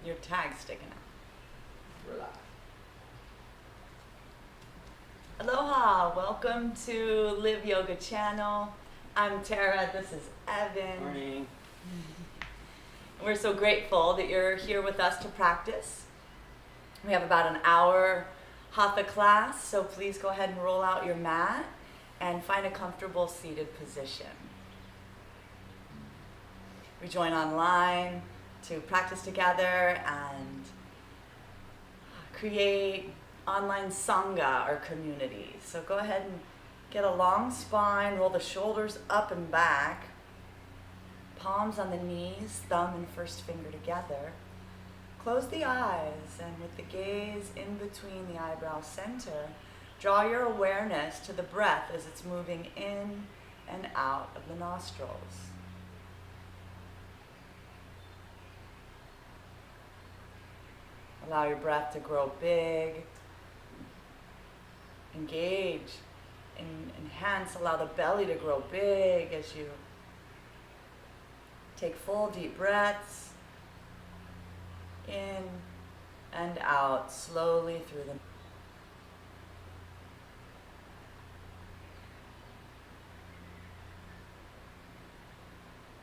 Your tag's sticking out. Relax. Aloha, welcome to Live Yoga Channel. I'm Terra, this is Evan. Morning. We're so grateful that you're here with us to practice. We have about an hour hatha class, so please go ahead and roll out your mat and find a comfortable seated position. We join online to practice together and create online sangha or community. So go ahead and get a long spine, roll the shoulders up and back, palms on the knees, thumb and first finger together. Close the eyes, and with the gaze in between the eyebrow center, draw your awareness to the breath as it's moving in and out of the nostrils. Allow your breath to grow big. Engage and enhance. Allow the belly to grow big as you take full deep breaths in and out slowly through the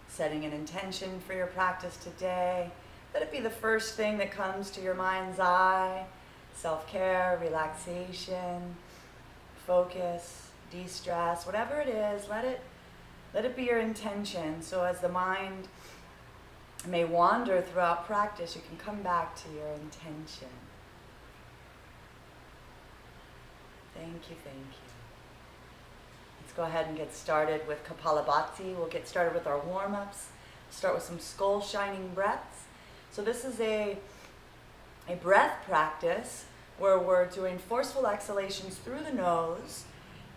setting an intention for your practice today. Let it be the first thing that comes to your mind's eye. Self-care, relaxation, focus, de-stress, whatever it is, let it be your intention. So as the mind may wander throughout practice, you can come back to your intention. Thank you, thank you. Let's go ahead and get started with Kapalabhati. We'll get started with our warm-ups. Start with some skull shining breaths. So this is a breath practice where we're doing forceful exhalations through the nose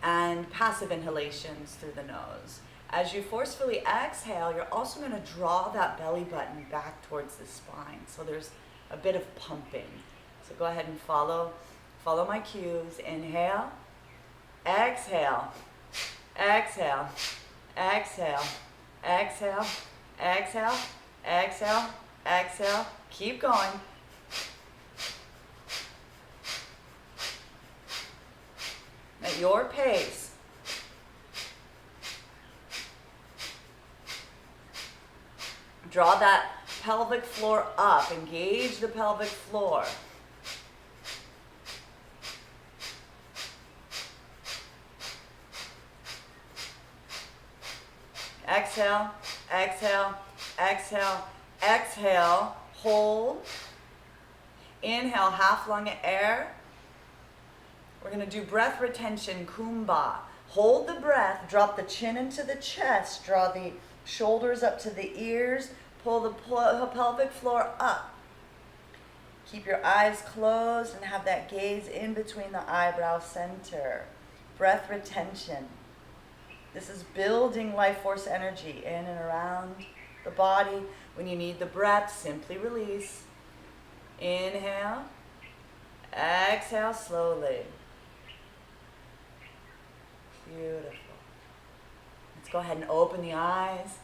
and passive inhalations through the nose. As you forcefully exhale, you're also going to draw that belly button back towards the spine. So there's a bit of pumping. So go ahead and follow my cues. Inhale, exhale, exhale, exhale, exhale, exhale, exhale, exhale. Keep going. At your pace. Draw that pelvic floor up. Engage the pelvic floor. Exhale, exhale, exhale, exhale. Hold. Inhale, half lung of air. We're going to do breath retention, kumbha. Hold the breath, drop the chin into the chest, draw the shoulders up to the ears, pull the pelvic floor up. Keep your eyes closed and have that gaze in between the eyebrow center. Breath retention. This is building life force energy in and around the body. When you need the breath, simply release. Inhale, exhale slowly. Beautiful. Let's go ahead and open the eyes.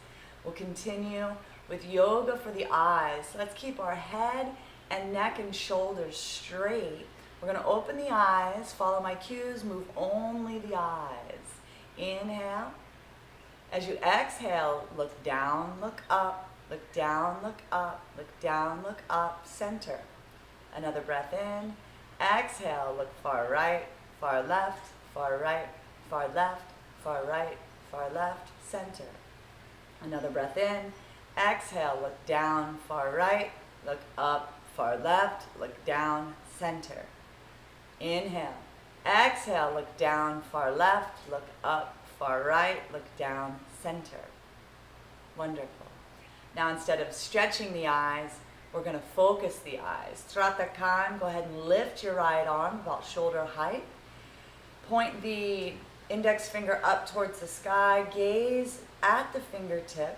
We'll continue with yoga for the eyes. Let's keep our head and neck and shoulders straight. We're going to open the eyes, follow my cues, move only the eyes. Inhale. As you exhale, look down, look up, look down, look up, look down, look up, center. Another breath in. Exhale, look far right, far left, far right, far left, far right, far left, center. Another breath in. Exhale, look down, far right, look up, far left, look down, center. Inhale. Exhale, look down, far left, look up, far right, look down, center. Wonderful. Now instead of stretching the eyes, we're going to focus the eyes. Tratakan, go ahead and lift your right arm about shoulder height. Point the index finger up towards the sky, gaze at the fingertip,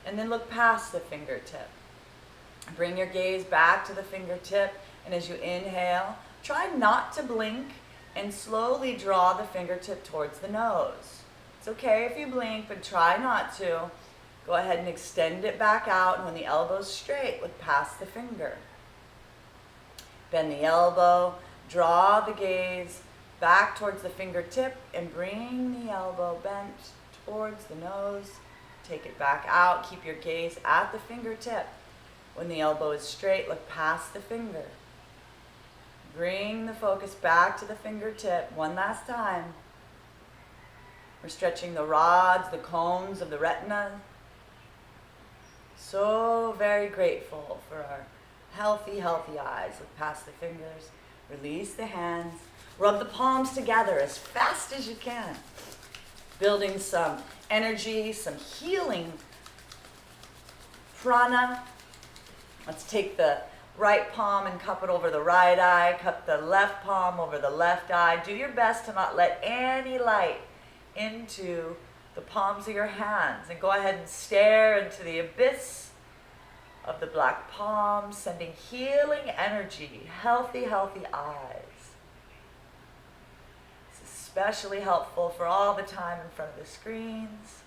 and then look past the fingertip. Bring your gaze back to the fingertip, and as you inhale, try not to blink and slowly draw the fingertip towards the nose. It's okay if you blink, but try not to. Go ahead and extend it back out, and when the elbow's straight, look past the finger. Bend the elbow, draw the gaze back towards the fingertip, and bring the elbow bent towards the nose. Take it back out, keep your gaze at the fingertip. When the elbow is straight, look past the finger. Bring the focus back to the fingertip one last time. We're stretching the rods, the cones of the retina. So very grateful for our healthy, healthy eyes. Look past the fingers. Release the hands. Rub the palms together as fast as you can. Building some energy, some healing prana. Let's take the right palm and cup it over the right eye. Cup the left palm over the left eye. Do your best to not let any light into the palms of your hands. And go ahead and stare into the abyss of the black palm, sending healing energy, healthy, healthy eyes. It's especially helpful for all the time in front of the screens.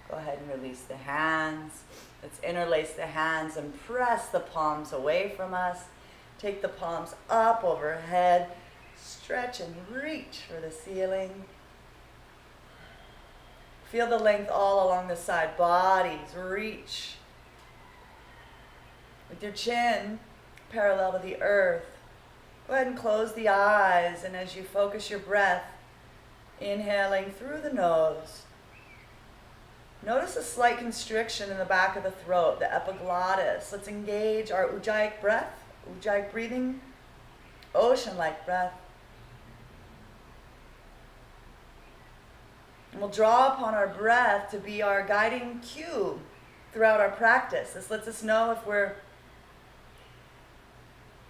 Go ahead and release the hands. Let's interlace the hands and press the palms away from us. Take the palms up overhead. Stretch and reach for the ceiling. Feel the length all along the side bodies. Reach with your chin parallel to the earth. Go ahead and close the eyes, and as you focus your breath, inhaling through the nose, notice a slight constriction in the back of the throat, the epiglottis. Let's engage our ujjayic breath, ujjayic breathing, ocean-like breath. And we'll draw upon our breath to be our guiding cue throughout our practice. This lets us know if we're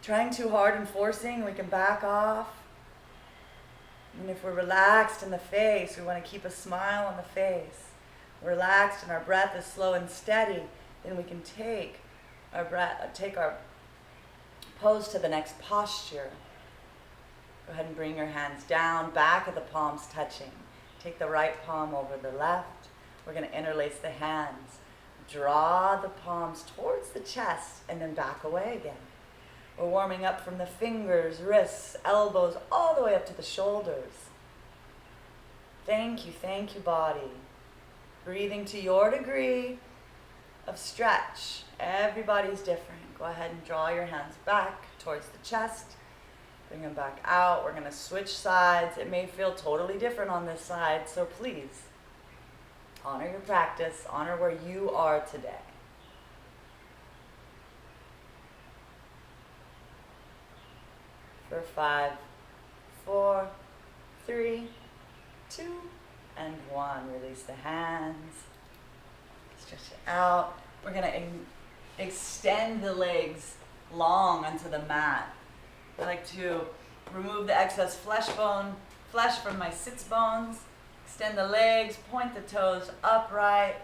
trying too hard and forcing, we can back off. And if we're relaxed in the face, we want to keep a smile on the face. Relaxed and our breath is slow and steady, then we can take our pose to the next posture. Go ahead and bring your hands down, back of the palms touching. Take the right palm over the left. We're going to interlace the hands. Draw the palms towards the chest and then back away again. We're warming up from the fingers, wrists, elbows, all the way up to the shoulders. Thank you, body. Breathing to your degree of stretch. Everybody's different. Go ahead and draw your hands back towards the chest. Bring them back out. We're going to switch sides. It may feel totally different on this side, so please honor your practice. Honor where you are today. For 5, 4, 3, 2, and 1. Release the hands. Stretch it out. We're going to extend the legs long onto the mat. I like to remove the excess flesh from my sits bones. Extend the legs, point the toes upright.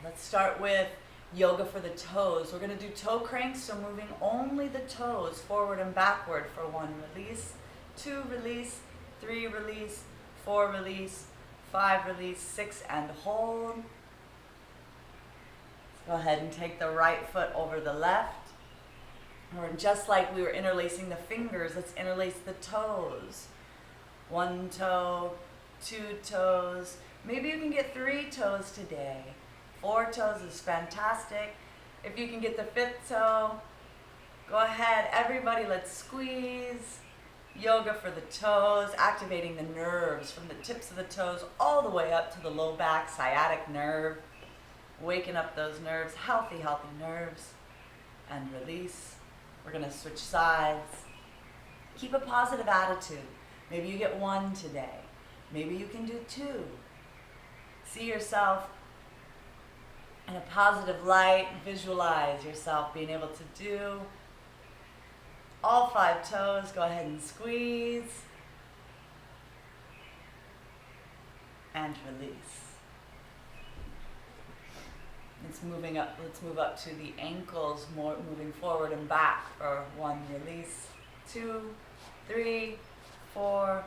Let's start with yoga for the toes. We're going to do toe cranks, so moving only the toes forward and backward for 1 release, 2 release, 3 release, 4 release, 5 release, 6 and hold. Go ahead and take the right foot over the left. Or just like we were interlacing the fingers, let's interlace the toes. 1 toe, 2 toes. Maybe you can get 3 toes today. 4 toes is fantastic. If you can get the 5th toe, go ahead. Everybody, let's squeeze. Yoga for the toes, activating the nerves from the tips of the toes all the way up to the low back, sciatic nerve. Waking up those nerves, healthy, healthy nerves. And release. We're going to switch sides. Keep a positive attitude. Maybe you get 1 today. Maybe you can do 2. See yourself in a positive light. Visualize yourself being able to do all 5 toes. Go ahead and squeeze. And release. Let's move up to the ankles, moving forward and back for 1 release, 2, 3, 4,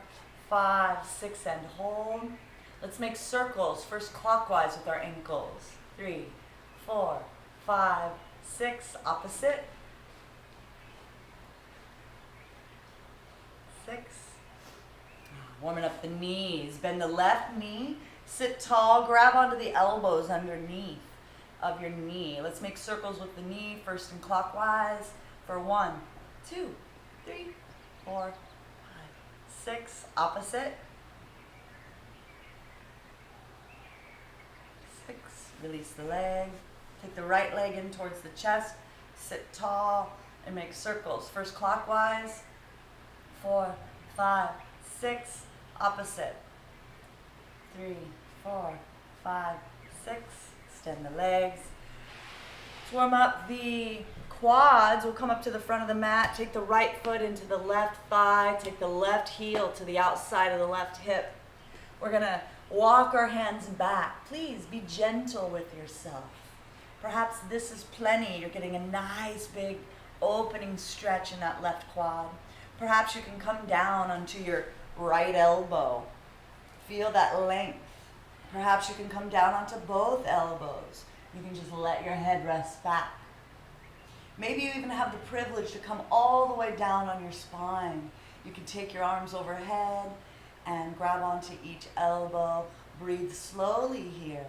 5, 6 and hold. Let's make circles, first clockwise with our ankles. 3, 4, 5, 6, opposite. 6. Warming up the knees. Bend the left knee, sit tall, grab onto the elbows underneath of your knee. Let's make circles with the knee, first in clockwise for 1, 2, 3, 4, 5, 6, opposite. 6, release the leg. Take the right leg in towards the chest, sit tall, and make circles. First clockwise, 4, 5, 6, opposite. 3, 4, 5, 6, extend the legs. Let's warm up the quads. We'll come up to the front of the mat, take the right foot into the left thigh, take the left heel to the outside of the left hip. We're gonna walk our hands back. Please be gentle with yourself. Perhaps this is plenty. You're getting a nice big opening stretch in that left quad. Perhaps you can come down onto your right elbow. Feel that length. Perhaps you can come down onto both elbows. You can just let your head rest back. Maybe you even have the privilege to come all the way down on your spine. You can take your arms overhead and grab onto each elbow. Breathe slowly here.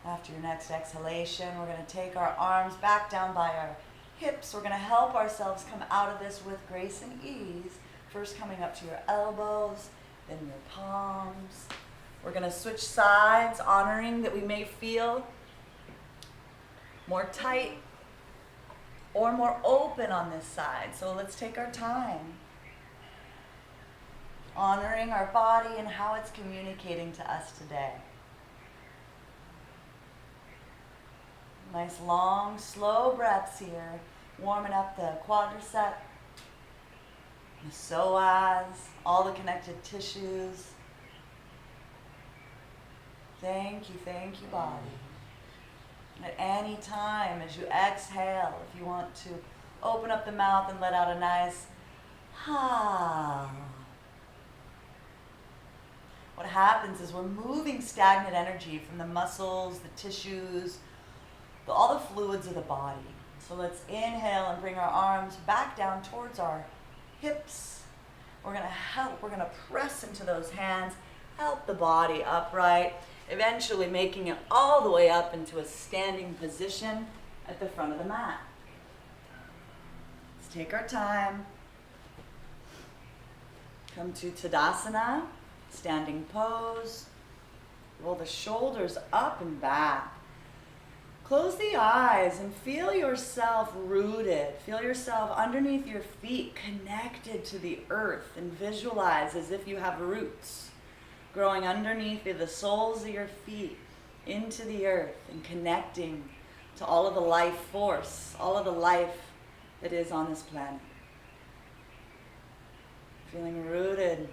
After your next exhalation, we're going to take our arms back down by our hips. We're going to help ourselves come out of this with grace and ease. First coming up to your elbows, then your palms. We're going to switch sides, honoring that we may feel more tight or more open on this side. So let's take our time, honoring our body and how it's communicating to us today. Nice long, slow breaths here, warming up the quadricep, the psoas, all the connected tissues. Thank you, body. And at any time as you exhale, if you want to open up the mouth and let out a nice ha. What happens is we're moving stagnant energy from the muscles, the tissues, all the fluids of the body. So let's inhale and bring our arms back down towards our hips. We're going to press into those hands, help the body upright, eventually making it all the way up into a standing position at the front of the mat. Let's take our time. Come to Tadasana, standing pose. Roll the shoulders up and back. Close the eyes and feel yourself rooted. Feel yourself underneath your feet, connected to the earth, and visualize as if you have roots growing underneath the soles of your feet into the earth and connecting to all of the life force, all of the life that is on this planet. Feeling rooted.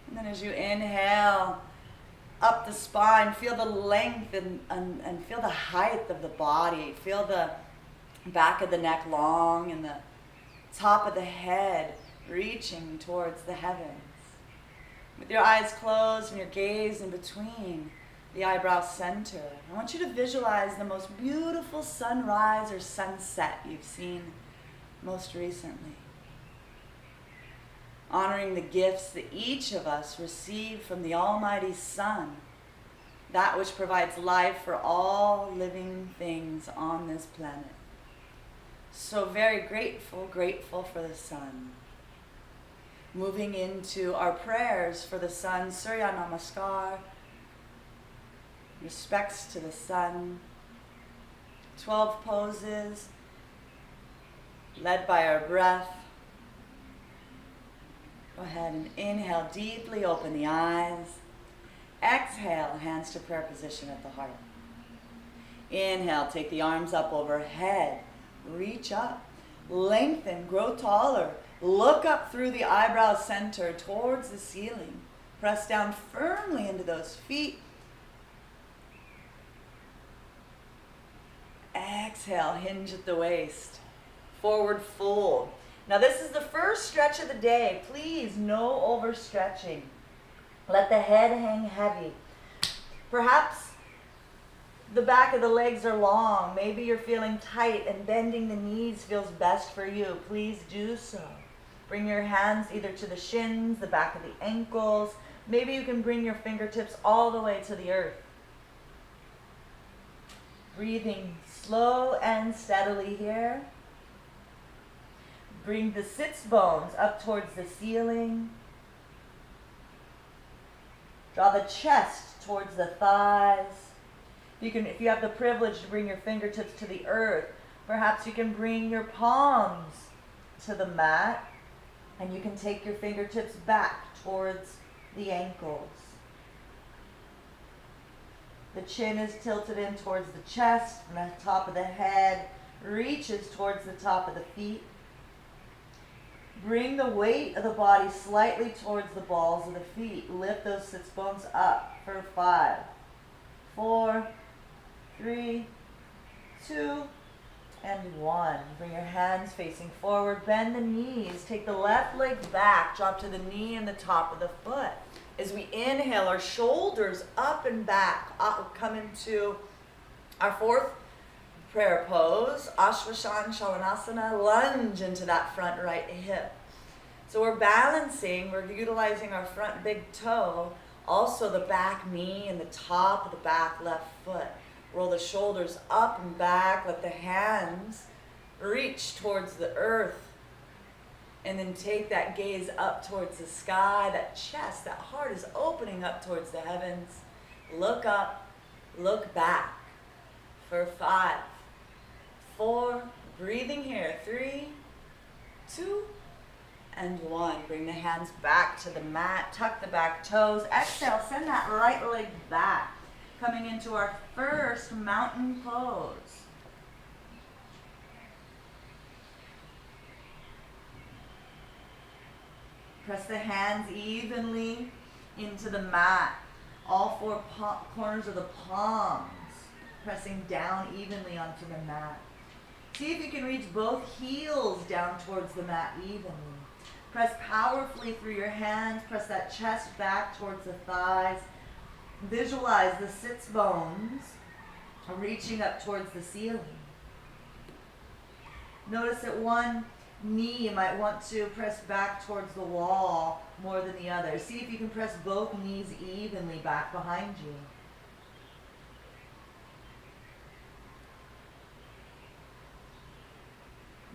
And then as you inhale, up the spine, feel the length and feel the height of the body. Feel the back of the neck long and the top of the head reaching towards the heavens. With your eyes closed and your gaze in between the eyebrow center, I want you to visualize the most beautiful sunrise or sunset you've seen most recently. Honoring the gifts that each of us received from the Almighty Sun, that which provides life for all living things on this planet. So very grateful for the sun. Moving into our prayers for the sun, Surya Namaskar, respects to the sun, 12 poses, led by our breath. Go ahead and inhale deeply, open the eyes. Exhale, hands to prayer position at the heart. Inhale, take the arms up overhead. Reach up, lengthen, grow taller. Look up through the eyebrow center towards the ceiling. Press down firmly into those feet. Exhale, hinge at the waist. Forward fold. Now this is the first stretch of the day. Please, no overstretching. Let the head hang heavy. Perhaps the back of the legs are long. Maybe you're feeling tight and bending the knees feels best for you. Please do so. Bring your hands either to the shins, the back of the ankles. Maybe you can bring your fingertips all the way to the earth. Breathing slow and steadily here. Bring the sits bones up towards the ceiling. Draw the chest towards the thighs. If you have the privilege to bring your fingertips to the earth, perhaps you can bring your palms to the mat, and you can take your fingertips back towards the ankles. The chin is tilted in towards the chest, and the top of the head reaches towards the top of the feet. Bring the weight of the body slightly towards the balls of the feet. Lift those sits bones up for 5, 4, 3, 2, and 1. Bring your hands facing forward. Bend the knees. Take the left leg back. Drop to the knee and the top of the foot. As we inhale, our shoulders up and back. Come into our fourth prayer pose, Ashwasana Shavanasana, lunge into that front right hip. So we're balancing, we're utilizing our front big toe, also the back knee and the top of the back left foot. Roll the shoulders up and back, let the hands reach towards the earth. And then take that gaze up towards the sky, that chest, that heart is opening up towards the heavens. Look up, look back for 5, 4, breathing here, 3, 2, and 1. Bring the hands back to the mat, tuck the back toes. Exhale, send that right leg back. Coming into our first mountain pose. Press the hands evenly into the mat. All 4 corners of the palms pressing down evenly onto the mat. See if you can reach both heels down towards the mat evenly. Press powerfully through your hands. Press that chest back towards the thighs. Visualize the sits bones reaching up towards the ceiling. Notice that one knee you might want to press back towards the wall more than the other. See if you can press both knees evenly back behind you.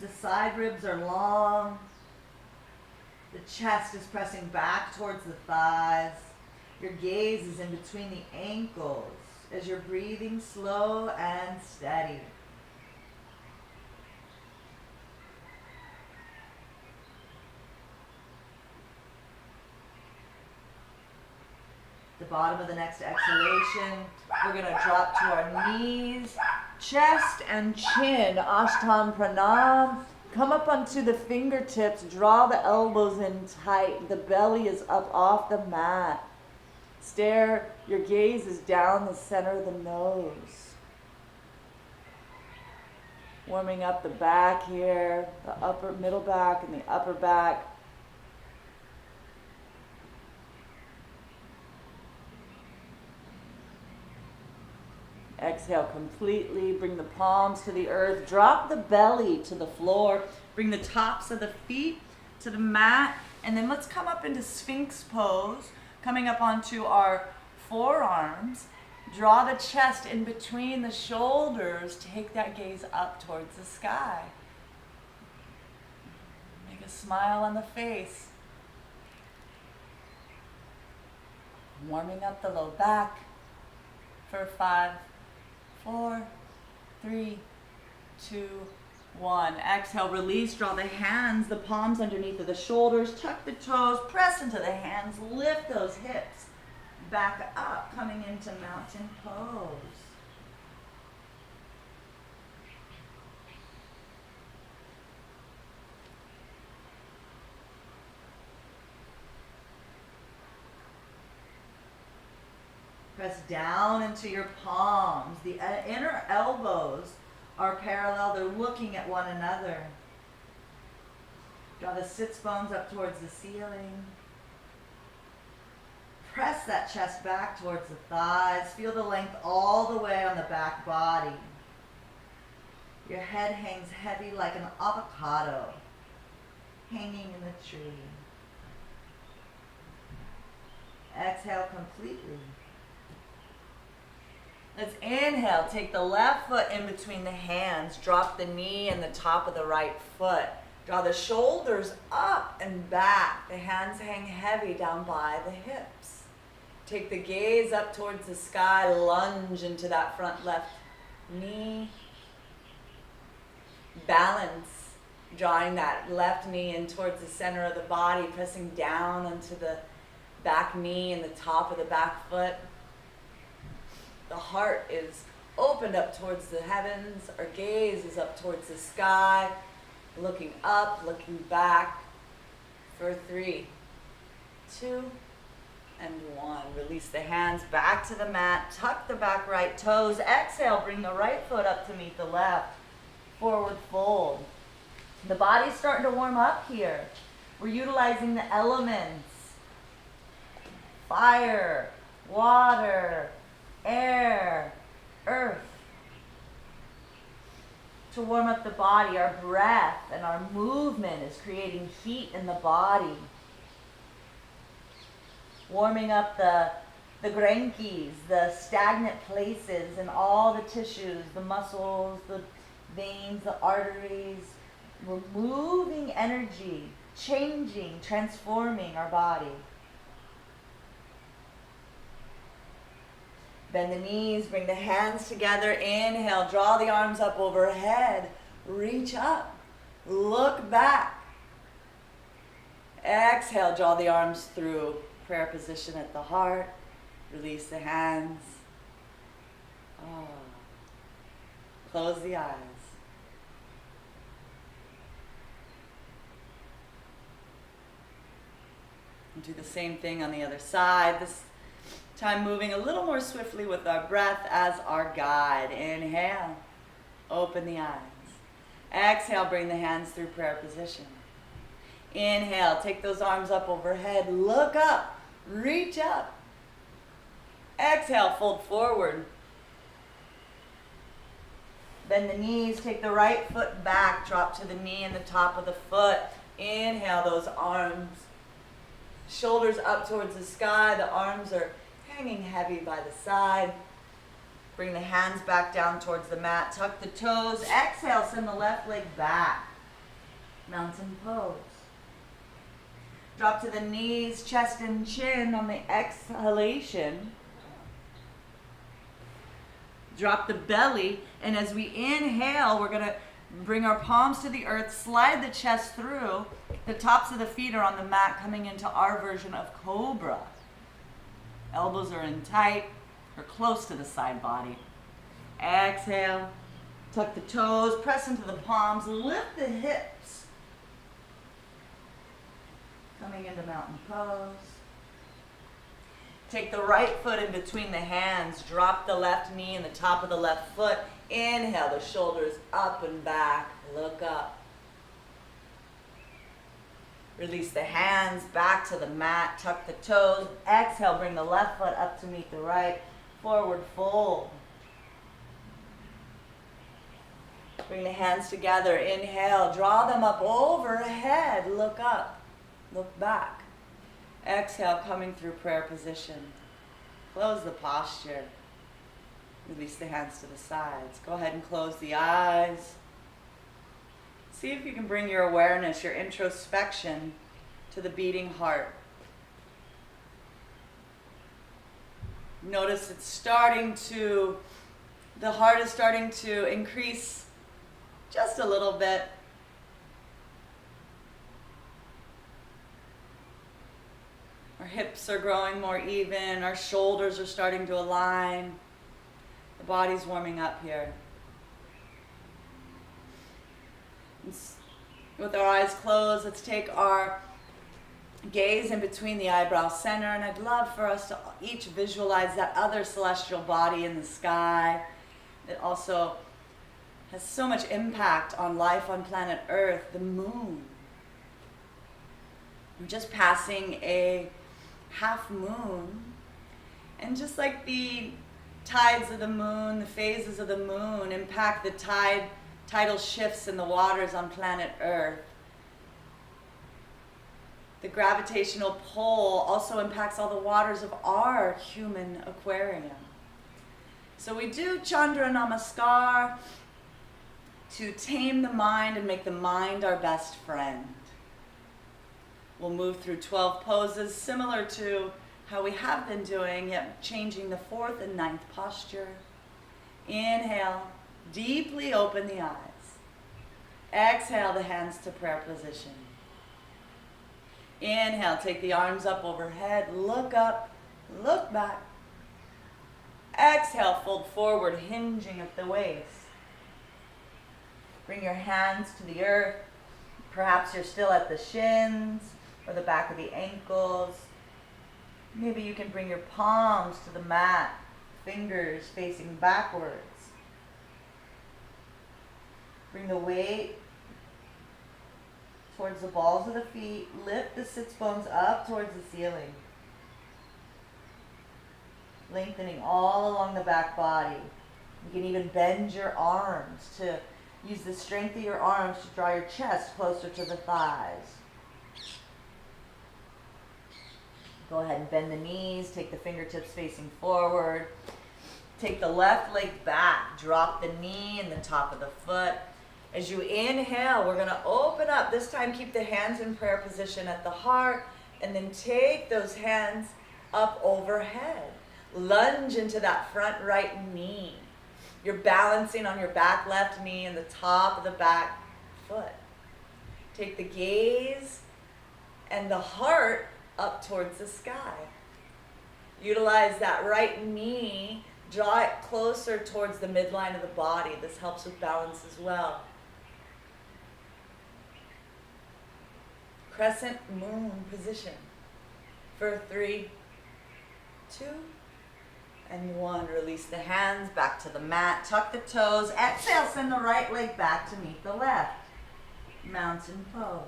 The side ribs are long. The chest is pressing back towards the thighs. Your gaze is in between the ankles as you're breathing slow and steady. The bottom of the next exhalation, we're going to drop to our knees, chest and chin, Ashtam Pranam. Come up onto the fingertips, draw the elbows in tight. The belly is up off the mat. Stare, your gaze is down the center of the nose. Warming up the back here, the upper, middle back and the upper back. Exhale completely, bring the palms to the earth, drop the belly to the floor, bring the tops of the feet to the mat, and then let's come up into Sphinx pose, coming up onto our forearms. Draw the chest in between the shoulders, take that gaze up towards the sky. Make a smile on the face. Warming up the low back for 5, 4, 3, 2, 1. Exhale, release, draw the hands, the palms underneath of the shoulders, tuck the toes, press into the hands, lift those hips back up, coming into mountain pose. Press down into your palms. The inner elbows are parallel, they're looking at one another. Draw the sits bones up towards the ceiling. Press that chest back towards the thighs. Feel the length all the way on the back body. Your head hangs heavy like an avocado hanging in the tree. Exhale completely. Let's inhale. Take the left foot in between the hands. Drop the knee and the top of the right foot. Draw the shoulders up and back. The hands hang heavy down by the hips. Take the gaze up towards the sky. Lunge into that front left knee. Balance. Drawing that left knee in towards the center of the body. Pressing down onto the back knee and the top of the back foot. The heart is opened up towards the heavens. Our gaze is up towards the sky. Looking up, looking back for 3, 2, and 1. Release the hands back to the mat. Tuck the back right toes. Exhale, bring the right foot up to meet the left. Forward fold. The body's starting to warm up here. We're utilizing the elements. Fire, water, air, earth. To warm up the body, our breath and our movement is creating heat in the body. Warming up the grenkis, the stagnant places in all the tissues, the muscles, the veins, the arteries. We're moving energy, changing, transforming our body. Bend the knees, bring the hands together. Inhale, draw the arms up overhead. Reach up, look back. Exhale, draw the arms through. Prayer position at the heart. Release the hands. Oh. Close the eyes. And do the same thing on the other side. This time moving a little more swiftly with our breath as our guide. Inhale, open the eyes. Exhale, bring the hands through prayer position. Inhale, take those arms up overhead, look up, reach up. Exhale, fold forward. Bend the knees, take the right foot back, drop to the knee and the top of the foot. Inhale, those arms, shoulders up towards the sky, the arms are hanging heavy by the side. Bring the hands back down towards the mat. Tuck the toes. Exhale, send the left leg back. Mountain pose. Drop to the knees, chest and chin on the exhalation. Drop the belly, and as we inhale, we're going to bring our palms to the earth, slide the chest through. The tops of the feet are on the mat, coming into our version of cobra. Elbows are in tight or close to the side body. Exhale, tuck the toes, press into the palms, lift the hips. Coming into mountain pose. Take the right foot in between the hands, drop the left knee and the top of the left foot. Inhale, the shoulders up and back, look up. Release the hands back to the mat, tuck the toes. Exhale, bring the left foot up to meet the right. Forward fold. Bring the hands together. Inhale, draw them up overhead. Look up, look back. Exhale, coming through prayer position. Close the posture. Release the hands to the sides. Go ahead and close the eyes. See if you can bring your awareness, your introspection to the beating heart. Notice the heart is starting to increase just a little bit. Our hips are growing more even. Our shoulders are starting to align. The body's warming up here. With our eyes closed, let's take our gaze in between the eyebrow center, and I'd love for us to each visualize that other celestial body in the sky that also has so much impact on life on planet Earth, the moon. We're just passing a half moon, and just like the tides of the moon, the phases of the moon impact the tidal shifts in the waters on planet Earth, the gravitational pull also impacts all the waters of our human aquarium. So we do Chandra Namaskar to tame the mind and make the mind our best friend. We'll move through 12 poses similar to how we have been doing, yet changing the 4th and 9th posture. Inhale, deeply open the eyes. Exhale the hands to prayer position. Inhale, take the arms up overhead, look up, look back. Exhale, fold forward, hinging at the waist. Bring your hands to the earth. Perhaps you're still at the shins or the back of the ankles. Maybe you can bring your palms to the mat, fingers facing backwards. Bring the weight towards the balls of the feet. Lift the sits bones up towards the ceiling. Lengthening all along the back body. You can even bend your arms to use the strength of your arms to draw your chest closer to the thighs. Go ahead and bend the knees, take the fingertips facing forward. Take the left leg back, drop the knee and the top of the foot. As you inhale, we're gonna open up. This time keep the hands in prayer position at the heart, and then take those hands up overhead. Lunge into that front right knee. You're balancing on your back left knee and the top of the back foot. Take the gaze and the heart up towards the sky. Utilize that right knee, draw it closer towards the midline of the body. This helps with balance as well. Crescent moon position for 3, 2, and 1. Release the hands back to the mat. Tuck the toes. Exhale, send the right leg back to meet the left. Mountain pose.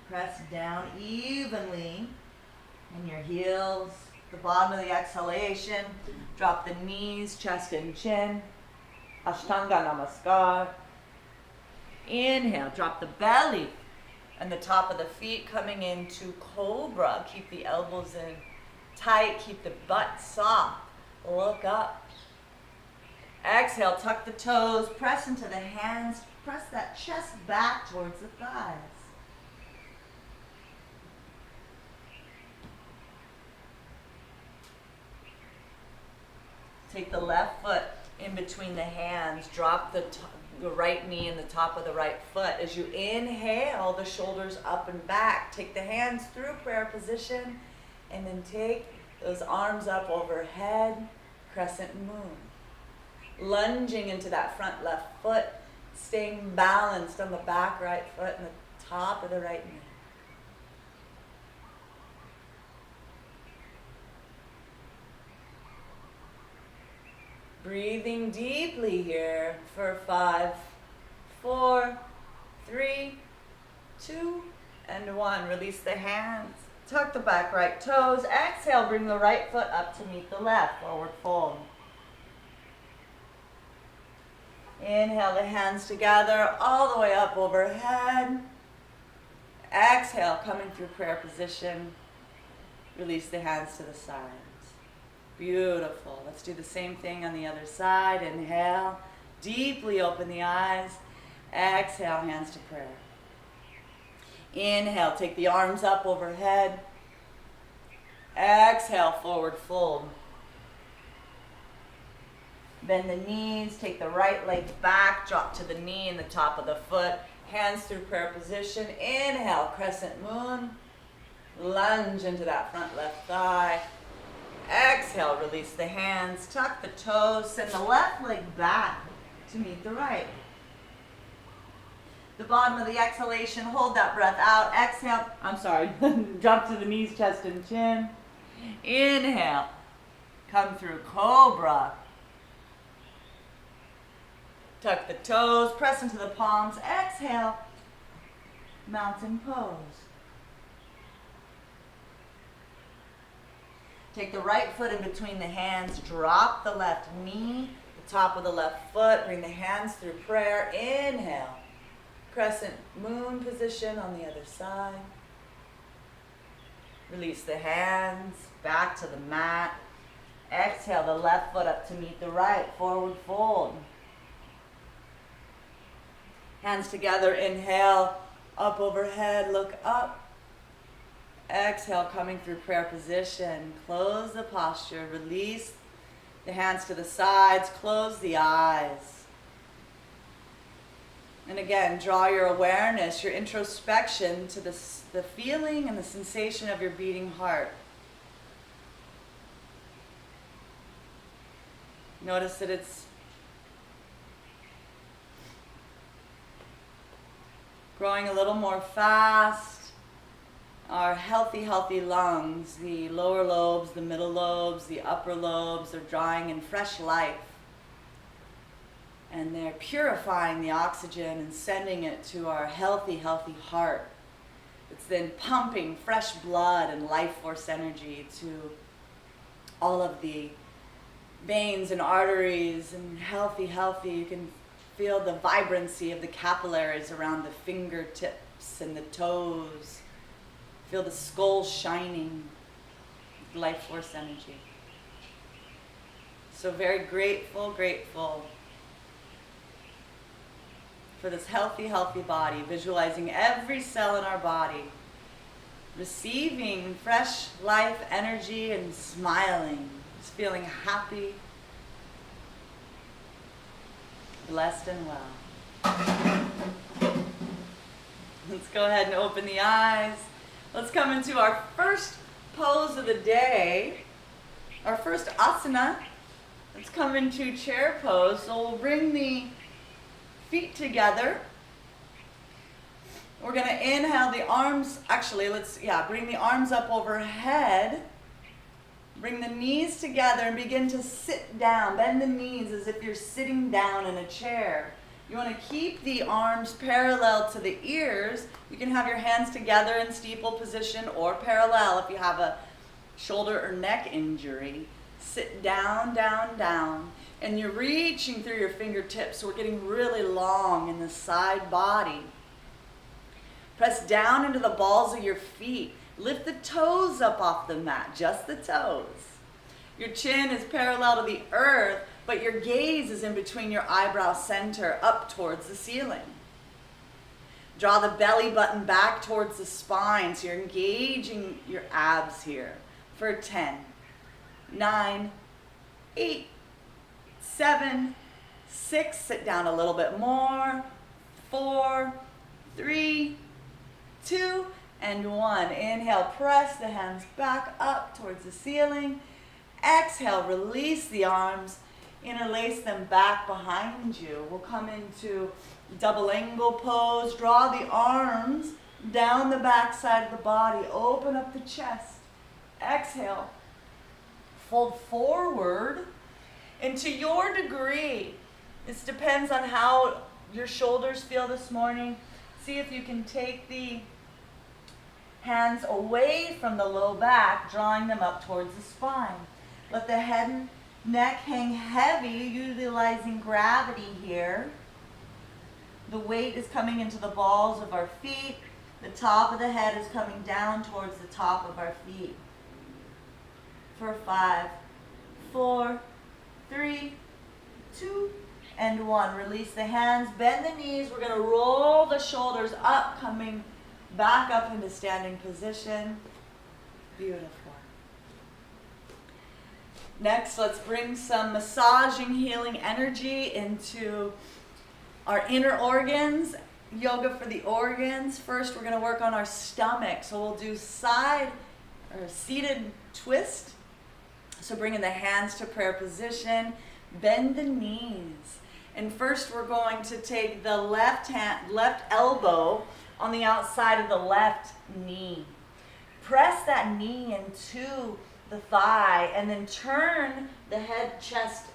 Press down evenly in your heels. The bottom of the exhalation. Drop the knees, chest and chin. Ashtanga Namaskar. Inhale, drop the belly and the top of the feet coming into cobra. Keep the elbows in tight, keep the butt soft. Look up. Exhale, tuck the toes, press into the hands, press that chest back towards the thighs. Take the left foot in between the hands, drop the right knee and the top of the right foot. As you inhale, the shoulders up and back. Take the hands through prayer position, and then take those arms up overhead, crescent moon. Lunging into that front left foot, staying balanced on the back right foot and the top of the right knee. Breathing deeply here for 5, 4, 3, 2, and 1. Release the hands. Tuck the back right toes. Exhale, bring the right foot up to meet the left. Forward fold. Inhale the hands together all the way up overhead. Exhale, coming through prayer position. Release the hands to the sides. Beautiful. Let's do the same thing on the other side. Inhale, deeply open the eyes. Exhale, hands to prayer. Inhale, take the arms up overhead. Exhale, forward fold. Bend the knees, take the right leg back, drop to the knee and the top of the foot. Hands through prayer position. Inhale, crescent moon. Lunge into that front left thigh. Exhale, release the hands, tuck the toes, send the left leg back to meet the right. The bottom of the exhalation, hold that breath out. Exhale, drop to the knees, chest and chin. Inhale, Come through cobra. Tuck the toes, press into the palms. Exhale, mountain pose. Take the right foot in between the hands, drop the left knee, the top of the left foot, bring the hands through prayer. Inhale, crescent moon position on the other side. Release the hands, back to the mat. Exhale, the left foot up to meet the right, forward fold. Hands together, inhale, up overhead, look up. Exhale, coming through prayer position. Close the posture, release the hands to the sides, close the eyes. And again, draw your awareness, your introspection to the feeling and the sensation of your beating heart. Notice that it's growing a little more fast. Our healthy lungs, the lower lobes, the middle lobes, the upper lobes are drawing in fresh life. And they're purifying the oxygen and sending it to our healthy heart. It's then pumping fresh blood and life force energy to all of the veins and arteries, and healthy. You can feel the vibrancy of the capillaries around the fingertips and the toes. Feel the skull shining with life force energy. So very grateful for this healthy body, visualizing every cell in our body, receiving fresh life energy and smiling, just feeling happy, blessed and well. Let's go ahead and open the eyes. Let's come into our first pose of the day, our first asana. Let's come into chair pose. So we'll bring the feet together. We're going to inhale the arms, bring the arms up overhead. Bring the knees together and begin to sit down. Bend the knees as if you're sitting down in a chair. You want to keep the arms parallel to the ears. You can have your hands together in steeple position or parallel if you have a shoulder or neck injury. Sit down, and you're reaching through your fingertips. So we're getting really long in the side body. Press down into the balls of your feet. Lift the toes up off the mat, just the toes. Your chin is parallel to the earth, but your gaze is in between your eyebrow center up towards the ceiling. Draw the belly button back towards the spine, so you're engaging your abs here for 10, 9, 8, 7, 6, sit down a little bit more, 4, 3, 2, and 1. Inhale, press the hands back up towards the ceiling. Exhale, release the arms, interlace them back behind you. We'll come into double angle pose. Draw the arms down the back side of the body. Open up the chest. Exhale, fold forward. And to your degree, this depends on how your shoulders feel this morning. See if you can take the hands away from the low back, drawing them up towards the spine. Let the head and neck hang heavy, utilizing gravity here. The weight is coming into the balls of our feet. The top of the head is coming down towards the top of our feet. For 5, 4, 3, 2, and 1. Release the hands, bend the knees. We're going to roll the shoulders up, coming back up into standing position. Beautiful. Next, let's bring some massaging, healing energy into our inner organs. Yoga for the organs. First, we're going to work on our stomach. So we'll do side or seated twist. So bringing the hands to prayer position. Bend the knees. And first, we're going to take the left elbow on the outside of the left knee. Press that knee into the thigh, and then turn the head, chest,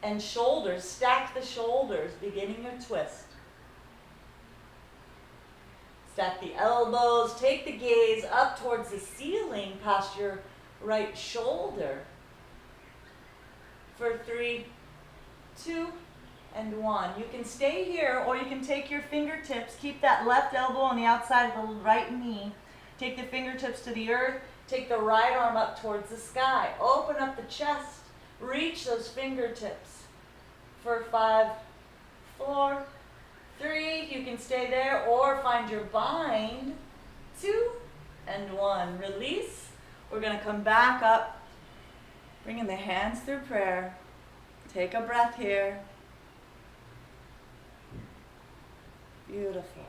and shoulders. Stack the shoulders, beginning your twist. Stack the elbows, take the gaze up towards the ceiling past your right shoulder. For 3, 2, and 1. You can stay here, or you can take your fingertips, keep that left elbow on the outside of the right knee. Take the fingertips to the earth, take the right arm up towards the sky. Open up the chest, reach those fingertips. For 5, 4, 3, you can stay there or find your bind. 2, and 1. Release. We're going to come back up, bringing the hands through prayer. Take a breath here. Beautiful.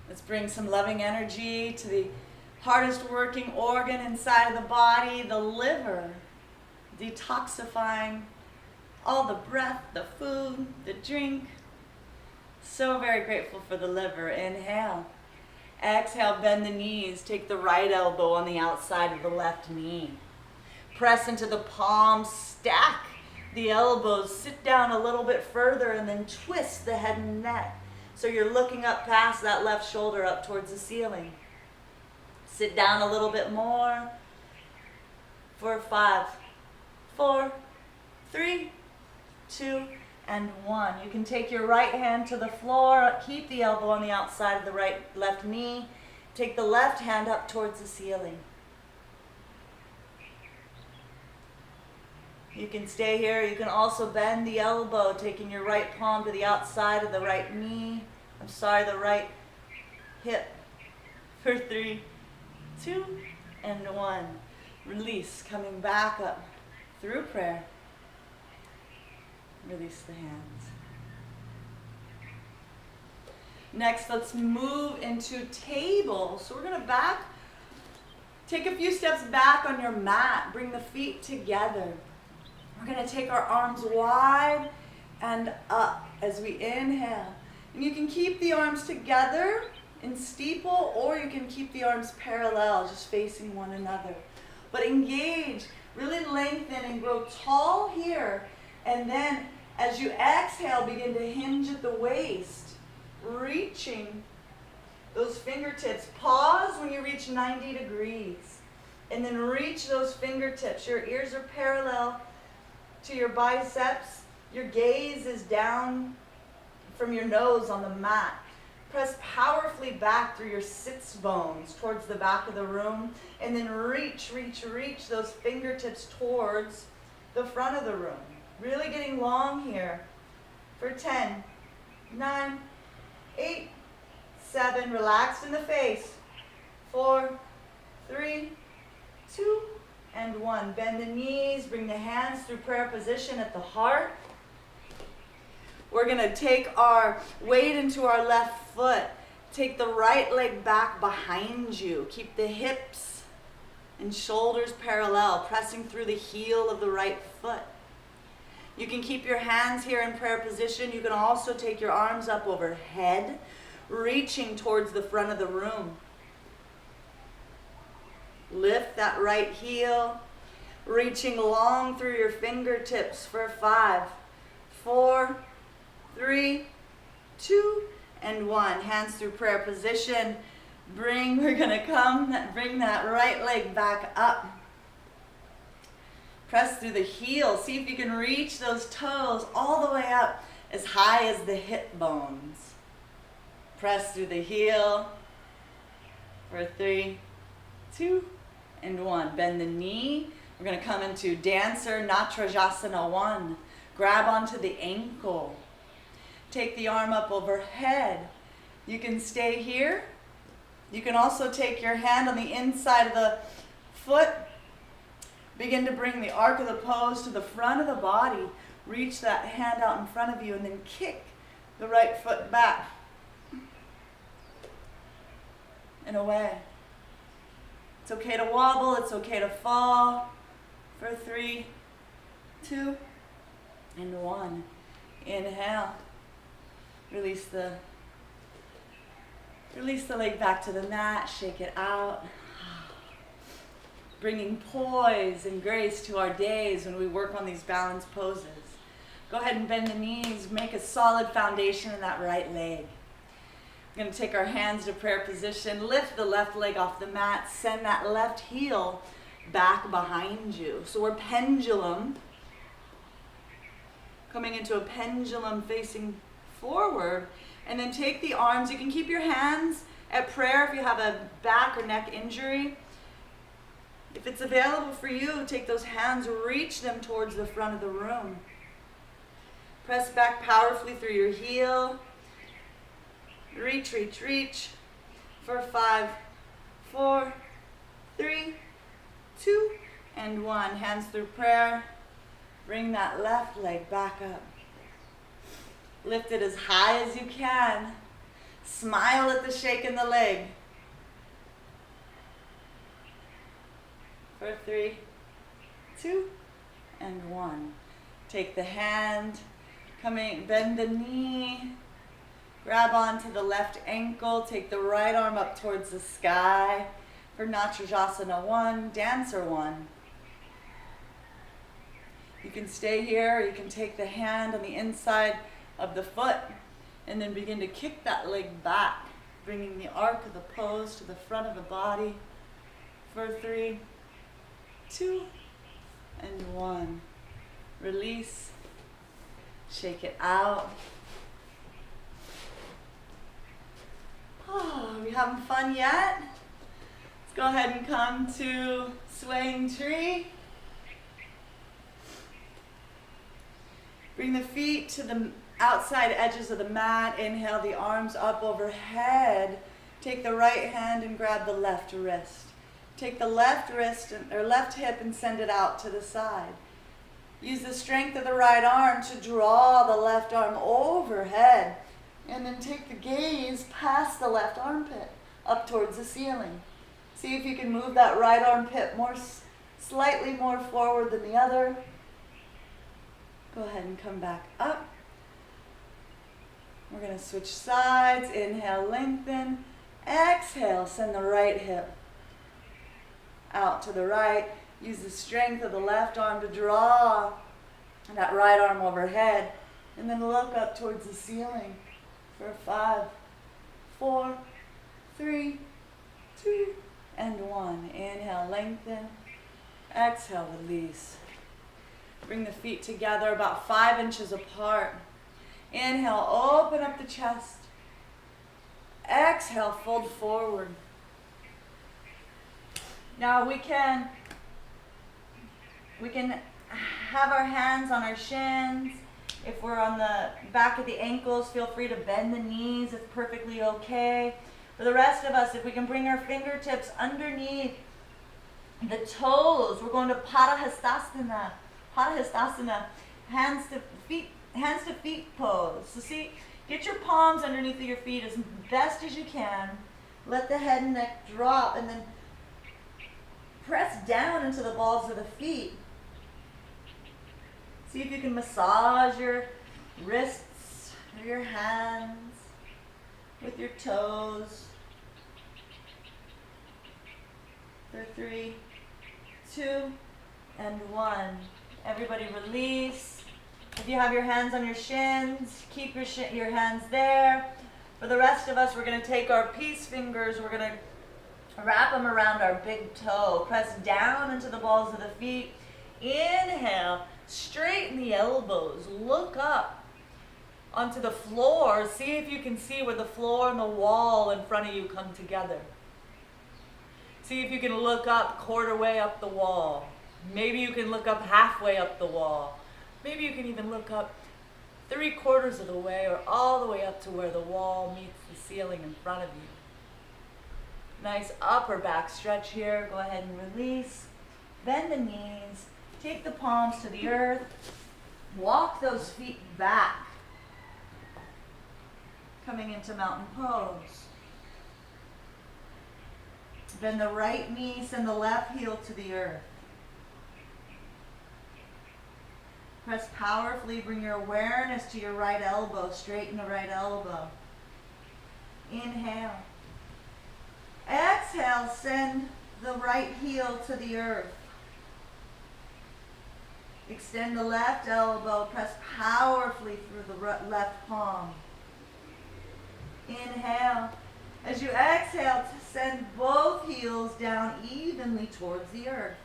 Let's bring some loving energy to the hardest working organ inside of the body, the liver. Detoxifying all the breath, the food, the drink. So very grateful for the liver. Inhale. Exhale, bend the knees. Take the right elbow on the outside of the left knee. Press into the palms, stack the elbows, sit down a little bit further, and then twist the head and neck. So you're looking up past that left shoulder up towards the ceiling. Sit down a little bit more. For 5, 4, 3, 2, and 1. You can take your right hand to the floor, keep the elbow on the outside of the left knee. Take the left hand up towards the ceiling. You can stay here. You can also bend the elbow, taking your right palm to the outside of the right knee. The right hip. For 3, 2, and 1. Release, coming back up through prayer. Release the hands. Next, let's move into table. So we're going to take a few steps back on your mat. Bring the feet together. We're going to take our arms wide and up as we inhale. And you can keep the arms together in steeple, or you can keep the arms parallel, just facing one another. But engage, really lengthen and grow tall here. And then as you exhale, begin to hinge at the waist, reaching those fingertips. Pause when you reach 90 degrees. And then reach those fingertips. Your ears are parallel to your biceps. Your gaze is down from your nose on the mat. Press powerfully back through your sits bones towards the back of the room. And then reach those fingertips towards the front of the room. Really getting long here. For 10, 9, 8, 7. Relaxed in the face. 4, 3, 2, and 1. Bend the knees. Bring the hands through prayer position at the heart. We're going to take our weight into our left foot. Take the right leg back behind you. Keep the hips and shoulders parallel, pressing through the heel of the right foot. You can keep your hands here in prayer position. You can also take your arms up overhead, reaching towards the front of the room. Lift that right heel, reaching long through your fingertips for 5, 4, 3, 2, and 1. Hands through prayer position. We're going to bring that right leg back up. Press through the heel. See if you can reach those toes all the way up as high as the hip bones. Press through the heel for 3, 2, and 1. Bend the knee. We're going to come into Dancer Natrajasana 1. Grab onto the ankle. Take the arm up overhead. You can stay here. You can also take your hand on the inside of the foot. Begin to bring the arc of the pose to the front of the body. Reach that hand out in front of you and then kick the right foot back and away. It's okay to wobble. It's okay to fall. For 3, 2, and 1. Inhale. Release the leg back to the mat. Shake it out. bringing poise and grace to our days when we work on these balanced poses. Go ahead and bend the knees, make a solid foundation in that right leg. We're going to take our hands to prayer position, lift the left leg off the mat, send that left heel back behind you. So we're pendulum, coming into a pendulum facing forward, and then take the arms. You can keep your hands at prayer if you have a back or neck injury. If it's available for you, take those hands, reach them towards the front of the room. Press back powerfully through your heel. Reach, reach, reach. For 5, 4, 3, 2, and 1. Hands through prayer. Bring that left leg back up. Lift it as high as you can. Smile at the shake in the leg. For 3, 2, and 1. Take the hand, bend the knee, grab onto the left ankle, take the right arm up towards the sky for Natrajasana 1, Dancer 1. You can stay here, or you can take the hand on the inside of the foot and then begin to kick that leg back, bringing the arc of the pose to the front of the body for 3, 2, and 1. Release. Shake it out. Oh, are we having fun yet? Let's go ahead and come to swaying tree. Bring the feet to the outside edges of the mat. Inhale the arms up overhead. Take the right hand and grab the left wrist. Take the left wrist or left hip and send it out to the side. Use the strength of the right arm to draw the left arm overhead. And then take the gaze past the left armpit up towards the ceiling. See if you can move that right armpit slightly more forward than the other. Go ahead and come back up. We're going to switch sides. Inhale, lengthen. Exhale, send the right hip out to the right. Use the strength of the left arm to draw that right arm overhead. And then look up towards the ceiling for 5, 4, 3, 2, and 1. Inhale, lengthen. Exhale, release. Bring the feet together about 5 inches apart. Inhale, open up the chest. Exhale, fold forward. Now we can have our hands on our shins. If we're on the back of the ankles, feel free to bend the knees. It's perfectly okay. For the rest of us, if we can bring our fingertips underneath the toes, we're going to Padahastasana. Padahastasana, hands to feet pose. So see, get your palms underneath of your feet as best as you can. Let the head and neck drop, and then press down into the balls of the feet. See if you can massage your wrists or your hands with your toes. For 3, 2, and 1. Everybody release. If you have your hands on your shins, keep your hands there. For the rest of us, we're going to take our peace fingers. We're going to wrap them around our big toe. Press down into the balls of the feet. Inhale. Straighten the elbows. Look up onto the floor. See if you can see where the floor and the wall in front of you come together. See if you can look up quarter way up the wall. Maybe you can look up halfway up the wall. Maybe you can even look up 3/4 of the way or all the way up to where the wall meets the ceiling in front of you. Nice upper back stretch here. Go ahead and release. Bend the knees. Take the palms to the earth. Walk those feet back. Coming into mountain pose. Bend the right knee, send the left heel to the earth. Press powerfully, bring your awareness to your right elbow, straighten the right elbow. Inhale. Exhale, send the right heel to the earth. Extend the left elbow, press powerfully through the left palm. Inhale. As you exhale, send both heels down evenly towards the earth.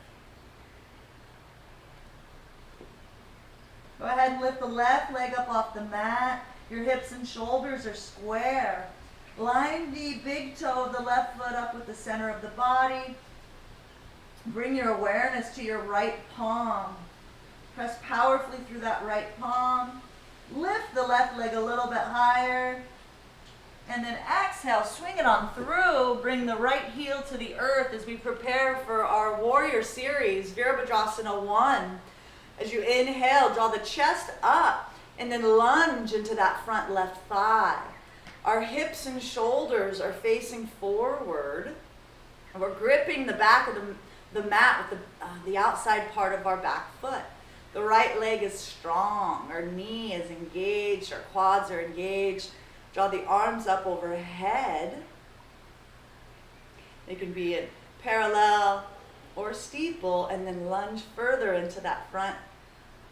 Go ahead and lift the left leg up off the mat. Your hips and shoulders are square. Line the big toe of the left foot up with the center of the body. Bring your awareness to your right palm. Press powerfully through that right palm. Lift the left leg a little bit higher. And then exhale, swing it on through. Bring the right heel to the earth as we prepare for our warrior series, Virabhadrasana 1. As you inhale, draw the chest up and then lunge into that front left thigh. Our hips and shoulders are facing forward. And we're gripping the back of the mat with the outside part of our back foot. The right leg is strong. Our knee is engaged. Our quads are engaged. Draw the arms up overhead. They can be in parallel or steeple, and then lunge further into that front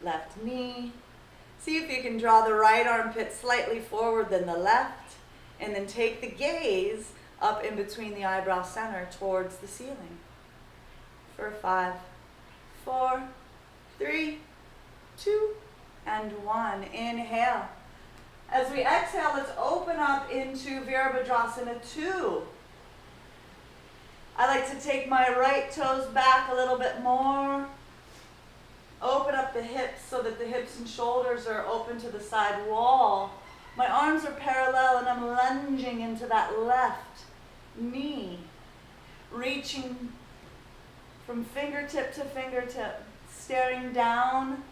left knee. See if you can draw the right armpit slightly forward than the left, and then take the gaze up in between the eyebrow center towards the ceiling. For 5, 4, 3, 2, and 1. Inhale. As we exhale, let's open up into Virabhadrasana 2. I like to take my right toes back a little bit more. Open up the hips so that the hips and shoulders are open to the side wall. My arms are parallel and I'm lunging into that left knee. Reaching from fingertip to fingertip. Staring down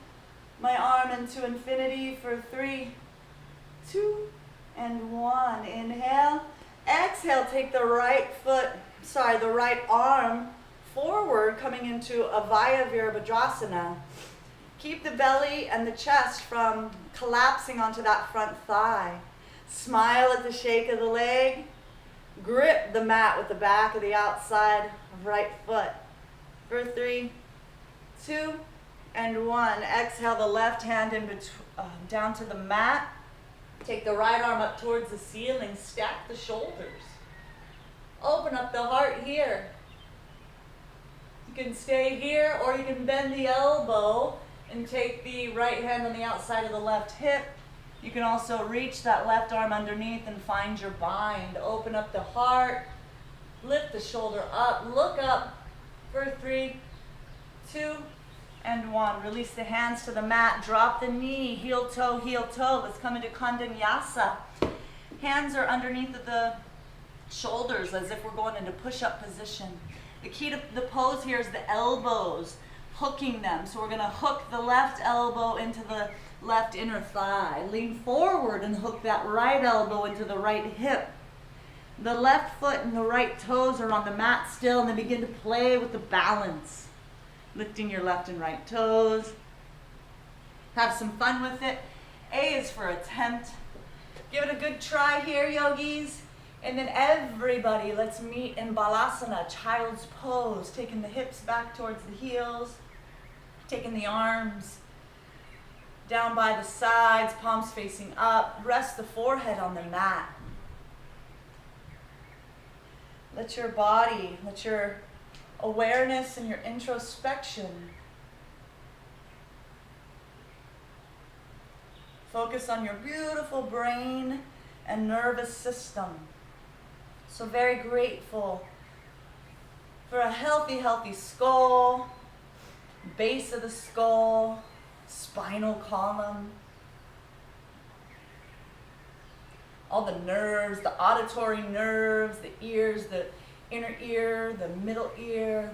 my arm into infinity for 3, 2, and 1. Inhale. Exhale, take the right arm forward, coming into Avaya Virabhadrasana. Keep the belly and the chest from collapsing onto that front thigh. Smile at the shake of the leg. Grip the mat with the back of the outside right foot. For 3, 2, and 1. Exhale the left hand down to the mat. Take the right arm up towards the ceiling. Stack the shoulders. Open up the heart here. You can stay here, or you can bend the elbow and take the right hand on the outside of the left hip. You can also reach that left arm underneath and find your bind. Open up the heart. Lift the shoulder up. Look up for 3, 2, and 1. Release the hands to the mat. Drop the knee. Heel toe, heel toe. Let's come into Kandanyasa. Hands are underneath of the shoulders as if we're going into push-up position. The key to the pose here is the elbows, hooking them. So we're going to hook the left elbow into the left inner thigh. Lean forward and hook that right elbow into the right hip. The left foot and the right toes are on the mat still, and then begin to play with the balance. Lifting your left and right toes. Have some fun with it. A is for attempt. Give it a good try here, yogis. And then everybody, let's meet in Balasana, child's pose. Taking the hips back towards the heels. Taking the arms down by the sides, palms facing up. Rest the forehead on the mat. Let your body, let your awareness and your introspection focus on your beautiful brain and nervous system. So very grateful for a healthy skull, base of the skull, spinal column, all the nerves, the auditory nerves, the ears, the inner ear, the middle ear,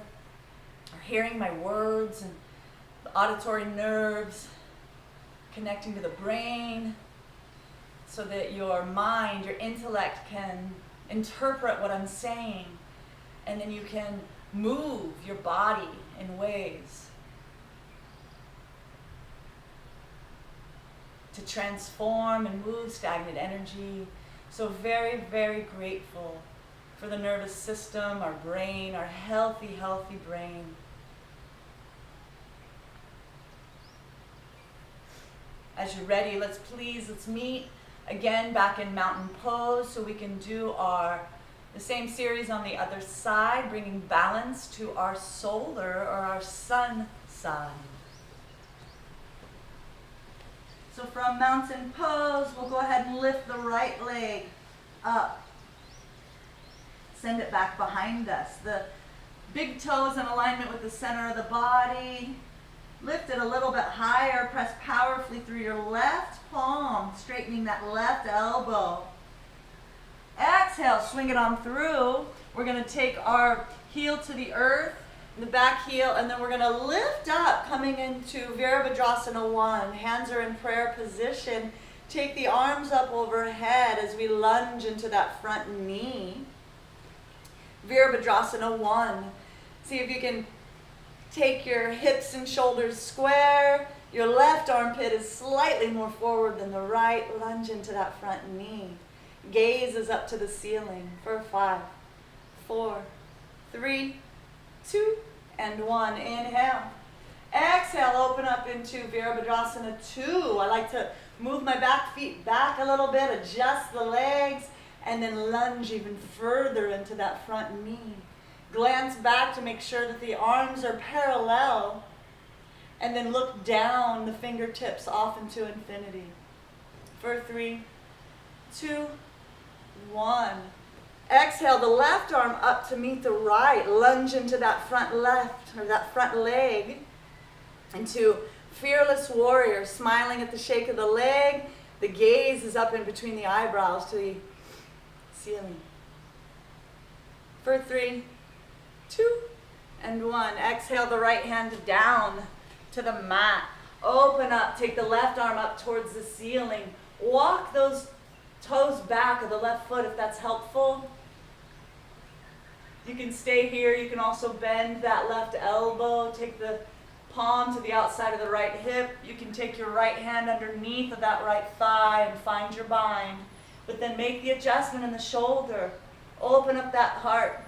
are hearing my words, and the auditory nerves connecting to the brain so that your mind, your intellect can interpret what I'm saying, and then you can move your body in ways to transform and move stagnant energy. So very, very grateful for the nervous system, our brain, our healthy, healthy brain. As you're ready, let's meet again back in mountain pose so we can do the same series on the other side, bringing balance to our solar or our sun side. So from mountain pose, we'll go ahead and lift the right leg up. Send it back behind us. The big toes in alignment with the center of the body. Lift it a little bit higher. Press powerfully through your left palm, straightening that left elbow. Exhale, swing it on through. We're going to take our heel to the earth, the back heel, and then we're going to lift up, coming into Virabhadrasana 1. Hands are in prayer position. Take the arms up overhead as we lunge into that front knee. Virabhadrasana 1. See if you can take your hips and shoulders square. Your left armpit is slightly more forward than the right. Lunge into that front knee. Gaze is up to the ceiling for 5, 4, 3, 2, and 1. Inhale. Exhale, open up into Virabhadrasana 2. I like to move my back feet back a little bit, adjust the legs, and then lunge even further into that front knee. Glance back to make sure that the arms are parallel, and then look down the fingertips off into infinity. For 3, 2, 1. Exhale, the left arm up to meet the right. Lunge into that front left, or that front leg, into fearless warrior, smiling at the shake of the leg. The gaze is up in between the eyebrows to the ceiling. For 3, 2, and 1. Exhale the right hand down to the mat. Open up, take the left arm up towards the ceiling. Walk those toes back of the left foot if that's helpful. You can stay here. You can also bend that left elbow. Take the palm to the outside of the right hip. You can take your right hand underneath of that right thigh and find your bind. But then make the adjustment in the shoulder. Open up that heart.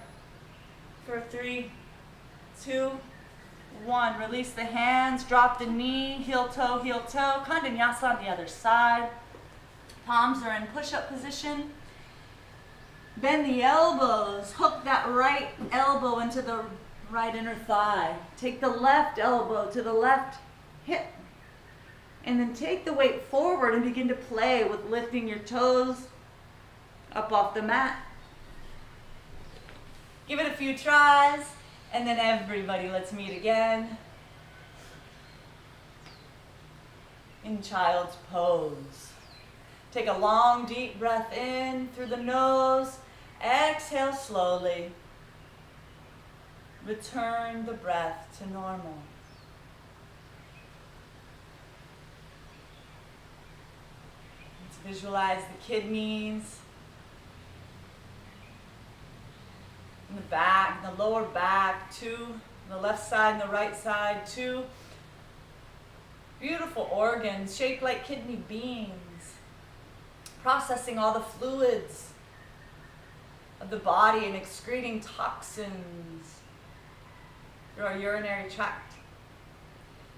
For 3, 2, 1. Release the hands, drop the knee, heel toe, Kandanyasa on the other side. Palms are in push-up position. Bend the elbows, hook that right elbow into the right inner thigh. Take the left elbow to the left hip. And then take the weight forward and begin to play with lifting your toes up off the mat. Give it a few tries, and then everybody, let's meet again in child's pose. Take a long, deep breath in through the nose. Exhale slowly. Return the breath to normal. Let's visualize the kidneys in the back, the lower back, 2, the left side and the right side, 2. Beautiful organs shaped like kidney beans, processing all the fluids of the body and excreting toxins through our urinary tract.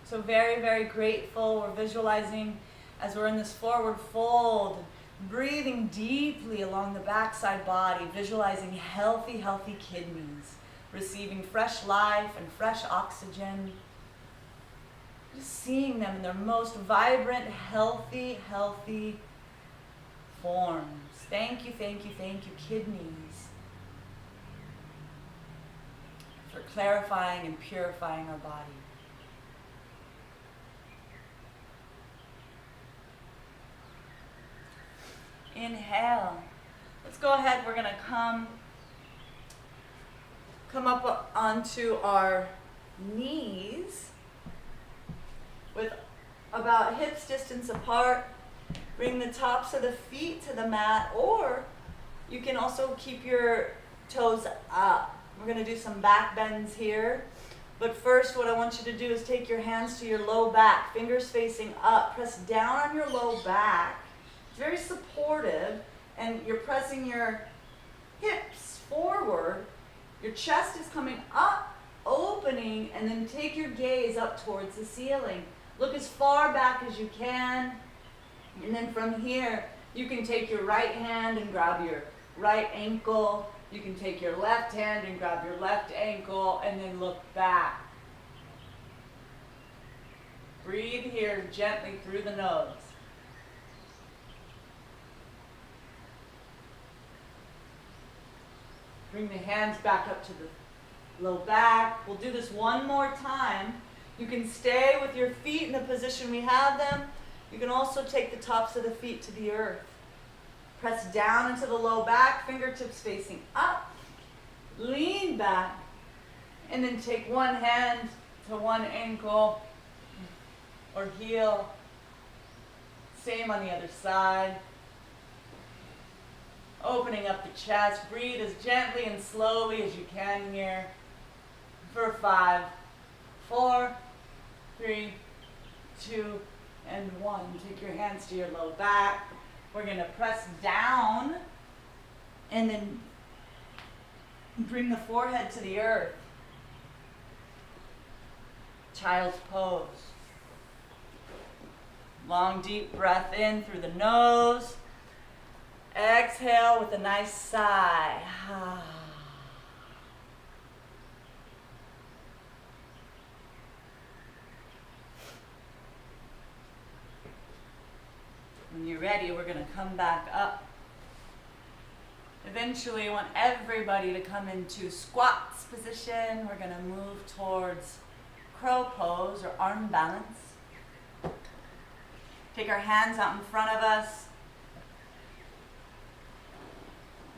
So very, very grateful. We're visualizing as we're in this forward fold, breathing deeply along the backside body, visualizing healthy, healthy kidneys, receiving fresh life and fresh oxygen. Just seeing them in their most vibrant, healthy, healthy forms. Thank you, thank you, thank you, kidneys, for clarifying and purifying our body. Inhale. Let's go ahead. We're going to come up onto our knees with about hips distance apart. Bring the tops of the feet to the mat, or you can also keep your toes up. We're going to do some back bends here. But first, what I want you to do is take your hands to your low back, fingers facing up. Press down on your low back. It's very supportive, and you're pressing your hips forward. Your chest is coming up, opening, and then take your gaze up towards the ceiling. Look as far back as you can. And then from here, you can take your right hand and grab your right ankle. You can take your left hand and grab your left ankle and then look back. Breathe here gently through the nose. Bring the hands back up to the low back. We'll do this one more time. You can stay with your feet in the position we have them. You can also take the tops of the feet to the earth. Press down into the low back, fingertips facing up. Lean back. And then take one hand to one ankle or heel. Same on the other side. Opening up the chest. Breathe as gently and slowly as you can here. For 5, 4, 3, 2, and 1. Take your hands to your low back. We're going to press down and then bring the forehead to the earth. Child's pose. Long, deep breath in through the nose. Exhale with a nice sigh. When you're ready, we're going to come back up. Eventually, I want everybody to come into squats position. We're going to move towards crow pose or arm balance. Take our hands out in front of us.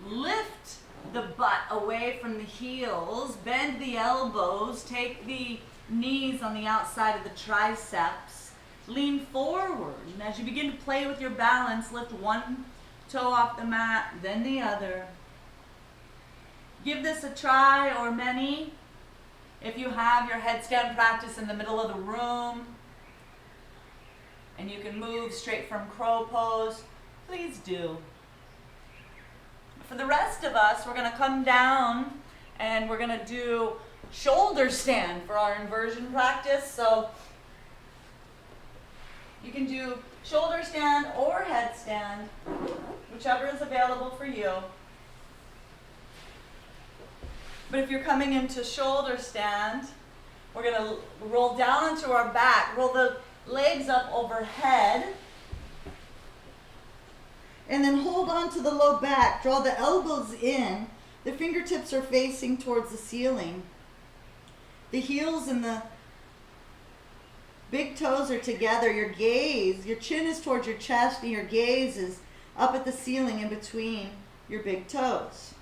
Lift the butt away from the heels. Bend the elbows. Take the knees on the outside of the triceps. Lean forward. And as you begin to play with your balance, lift one toe off the mat, then the other. Give this a try or many. If you have your headstand practice in the middle of the room and you can move straight from crow pose, please do. For the rest of us, we're going to come down and we're going to do shoulder stand for our inversion practice. So you can do shoulder stand or headstand, whichever is available for you. But if you're coming into shoulder stand, we're going to roll down onto our back, roll the legs up overhead, and then hold on to the low back. Draw the elbows in. The fingertips are facing towards the ceiling. The heels and the big toes are together. Your gaze, your chin is towards your chest and your gaze is up at the ceiling in between your big toes.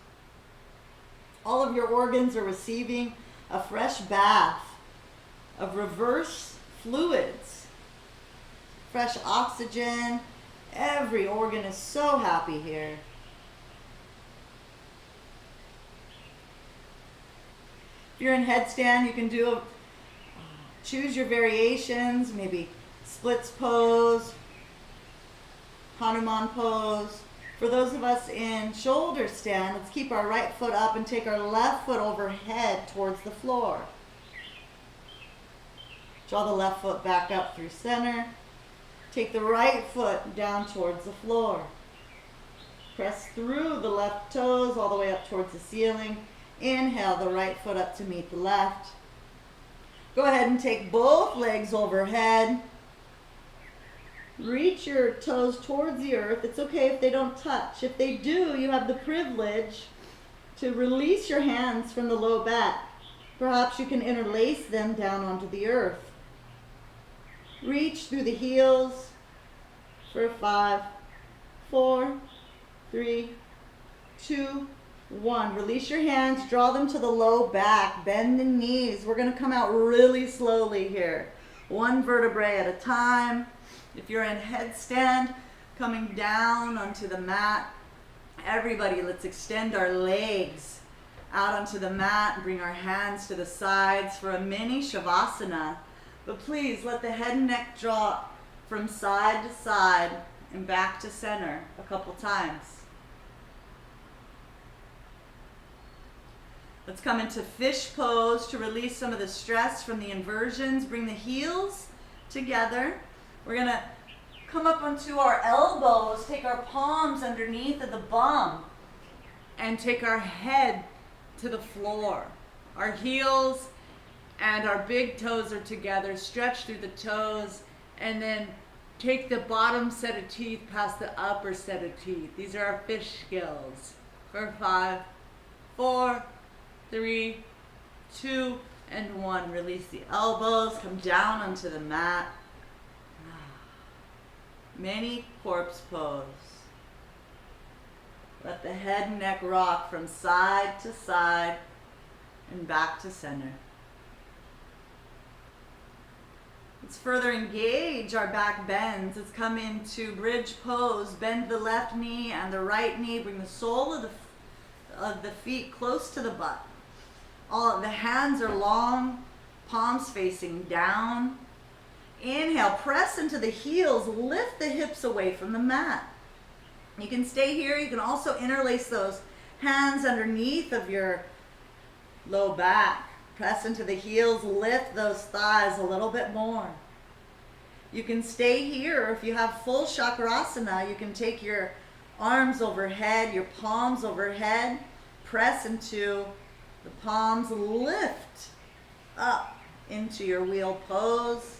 All of your organs are receiving a fresh bath of reverse fluids, fresh oxygen. Every organ is so happy here. If you're in headstand, you can choose your variations, maybe splits pose, Hanuman pose. For those of us in shoulder stand, let's keep our right foot up and take our left foot overhead towards the floor. Draw the left foot back up through center. Take the right foot down towards the floor. Press through the left toes all the way up towards the ceiling. Inhale the right foot up to meet the left. Go ahead and take both legs overhead. Reach your toes towards the earth. It's okay if they don't touch. If they do, you have the privilege to release your hands from the low back. Perhaps you can interlace them down onto the earth. Reach through the heels for 5, 4, 3, 2, 1. Release your hands, draw them to the low back, bend the knees. We're going to come out really slowly here. One vertebrae at a time. If you're in headstand, coming down onto the mat. Everybody, let's extend our legs out onto the mat and bring our hands to the sides for a mini shavasana. But please let the head and neck drop from side to side and back to center a couple times. Let's come into fish pose to release some of the stress from the inversions. Bring the heels together. We're gonna come up onto our elbows, take our palms underneath of the bum, and take our head to the floor. Our heels and our big toes are together. Stretch through the toes, and then take the bottom set of teeth past the upper set of teeth. These are our fish skills. For 5, 4, 3, 2, and 1. Release the elbows, come down onto the mat. Mini corpse pose. Let the head and neck rock from side to side and back to center. Let's further engage our back bends. Let's come into bridge pose. Bend the left knee and the right knee. Bring the sole of the feet close to the butt. All of the hands are long, palms facing down. Inhale, press into the heels, lift the hips away from the mat. You can stay here. You can also interlace those hands underneath of your low back. Press into the heels, lift those thighs a little bit more. You can stay here. If you have full chakrasana, you can take your arms overhead, your palms overhead, press into the palms, lift up into your wheel pose.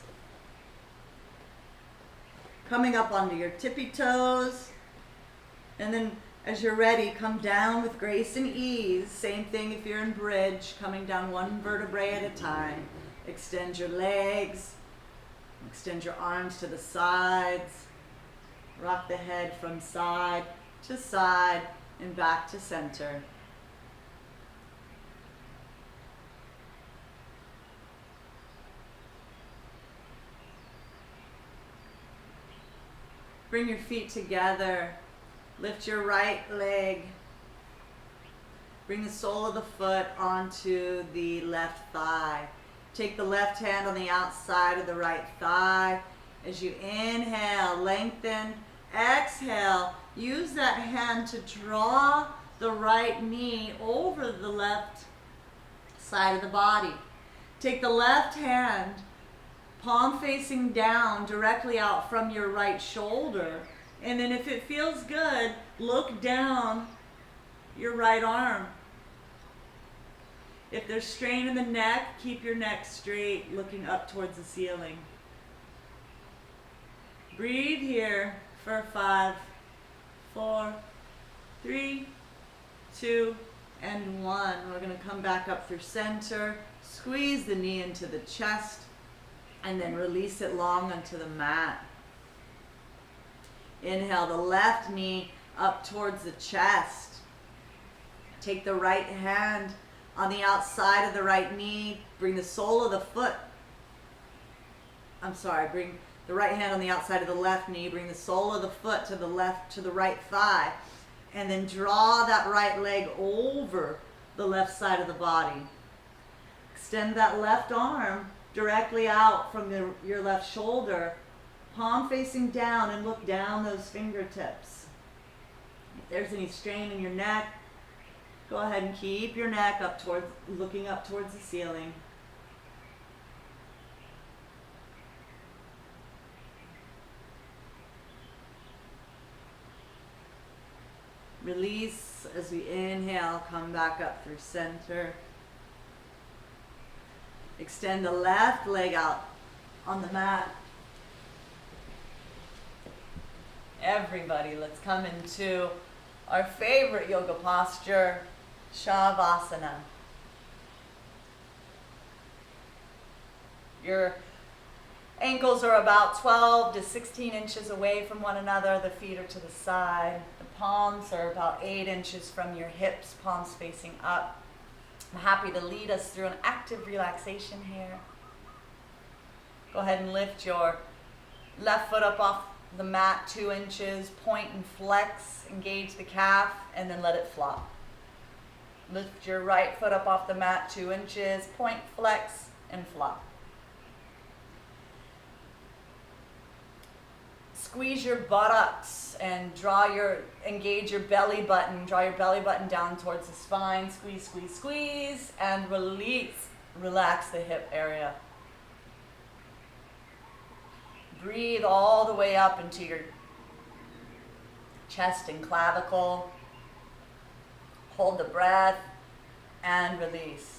Coming up onto your tippy toes. And then as you're ready, come down with grace and ease. Same thing if you're in bridge, coming down one vertebrae at a time. Extend your legs. Extend your arms to the sides. Rock the head from side to side and back to center. Bring your feet together. Lift your right leg. Bring the sole of the foot onto the left thigh. Take the left hand on the outside of the right thigh. As you inhale, lengthen. Exhale, use that hand to draw the right knee over the left side of the body. Take the left hand, palm facing down, directly out from your right shoulder. And then if it feels good, look down your right arm. If there's strain in the neck, keep your neck straight, looking up towards the ceiling. Breathe here for 5, 4, 3, 2, and 1. We're going to come back up through center, squeeze the knee into the chest, and then release it long onto the mat. Inhale the left knee up towards the chest. Take the right hand on the outside of the right knee. Bring the sole of the foot. Bring the right hand on the outside of the left knee. Bring the sole of the foot to the left, to the right thigh. And then draw that right leg over the left side of the body. Extend that left arm directly out from your left shoulder. Palm facing down, and look down those fingertips. If there's any strain in your neck, go ahead and keep your neck up towards, looking up towards the ceiling. Release as we inhale, come back up through center. Extend the left leg out on the mat. Everybody, let's come into our favorite yoga posture, Shavasana. Your ankles are about 12 to 16 inches away from one another. The feet are to the side. The palms are about 8 inches from your hips, palms facing up. I'm happy to lead us through an active relaxation here. Go ahead and lift your left foot up off the mat 2 inches, point and flex, engage the calf, and then let it flop. Lift your right foot up off the mat 2 inches, point, flex, and flop. Squeeze your buttocks and engage your belly button. Draw your belly button down towards the spine. Squeeze, squeeze, squeeze, and release. Relax the hip area. Breathe all the way up into your chest and clavicle. Hold the breath and release.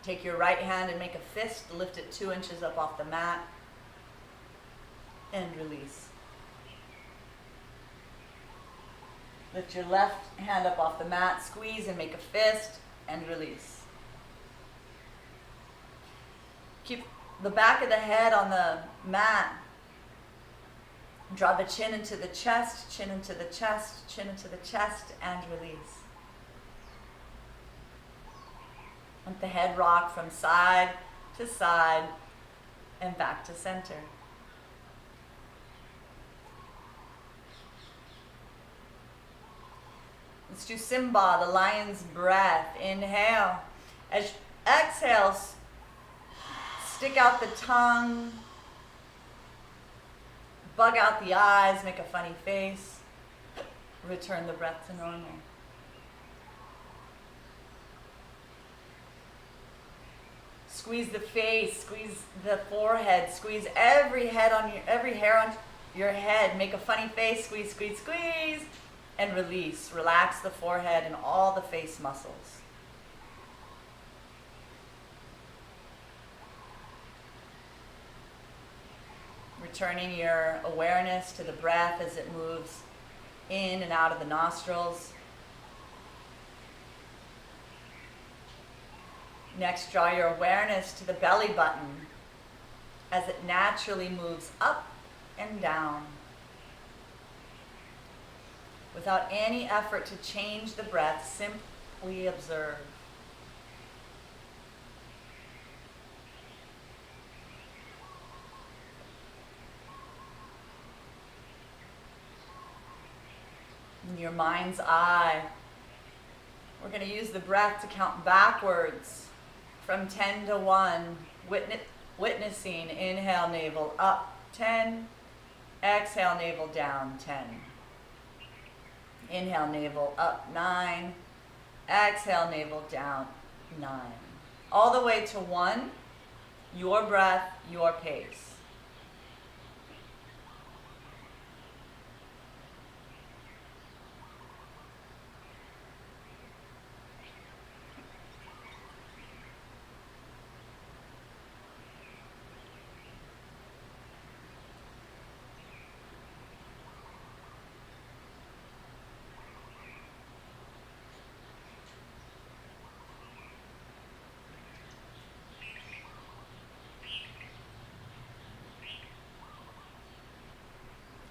Take your right hand and make a fist. Lift it 2 inches up off the mat. And release. Lift your left hand up off the mat. Squeeze and make a fist. And release. Keep the back of the head on the mat. Draw the chin into the chest, chin into the chest, chin into the chest, and release. Let the head rock from side to side and back to center. Let's do Simba, the lion's breath. Inhale. As exhale, stick out the tongue, bug out the eyes, make a funny face. Return the breath to normal. Squeeze the face, squeeze the forehead, squeeze every hair on your head. Make a funny face, squeeze, squeeze, squeeze, and release. Relax the forehead and all the face muscles. Returning your awareness to the breath as it moves in and out of the nostrils. Next, draw your awareness to the belly button as it naturally moves up and down. Without any effort to change the breath, simply observe. In your mind's eye, we're going to use the breath to count backwards from 10 to 1, witnessing. Inhale, navel up, 10. Exhale, navel down, 10. Inhale, navel up, 9. Exhale, navel down, 9. All the way to 1, your breath, your pace.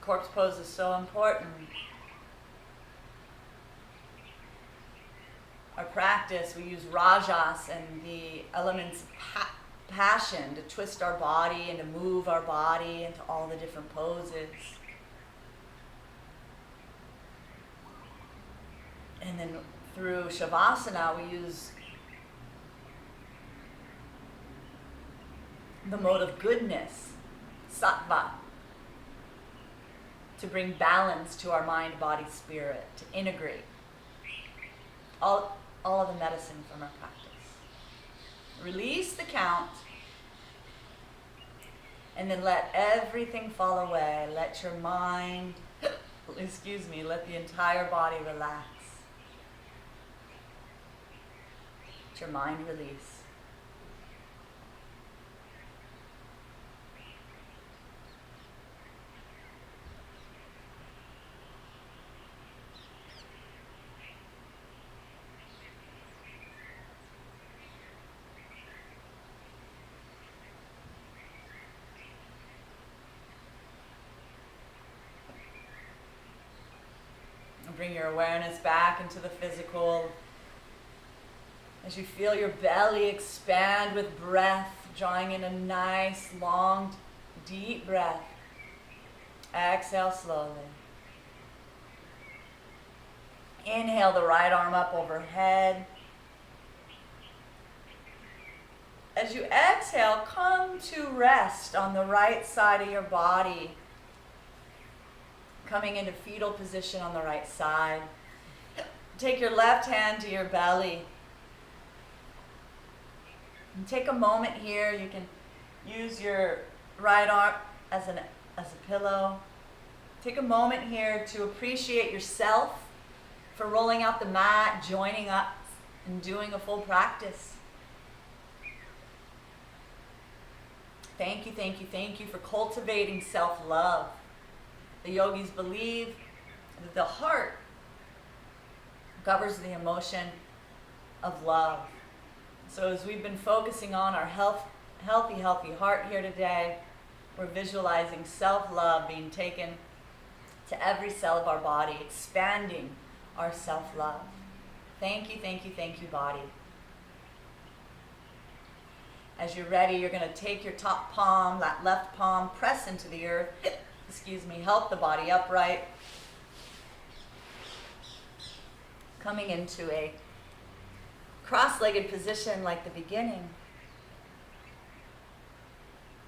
Corpse pose is so important. Our practice, we use rajas and the elements of passion to twist our body and to move our body into all the different poses. And then through Shavasana, we use the mode of goodness, sattva, to bring balance to our mind, body, spirit, to integrate all of the medicine from our practice. Release the count, and then let everything fall away. Let your mind, let the entire body relax. Let your mind release. Bring your awareness back into the physical. As you feel your belly expand with breath, drawing in a nice, long, deep breath. Exhale slowly. Inhale the right arm up overhead. As you exhale, come to rest on the right side of your body. Coming into fetal position on the right side. Take your left hand to your belly. And take a moment here. You can use your right arm as a pillow. Take a moment here to appreciate yourself for rolling out the mat, joining us, and doing a full practice. Thank you, thank you, thank you for cultivating self-love. The yogis believe that the heart governs the emotion of love. So as we've been focusing on our healthy heart here today, we're visualizing self-love being taken to every cell of our body, expanding our self-love. Thank you, thank you, thank you, body. As you're ready, you're going to take your top palm, that left palm, press into the earth. Help the body upright. Coming into a cross-legged position like the beginning.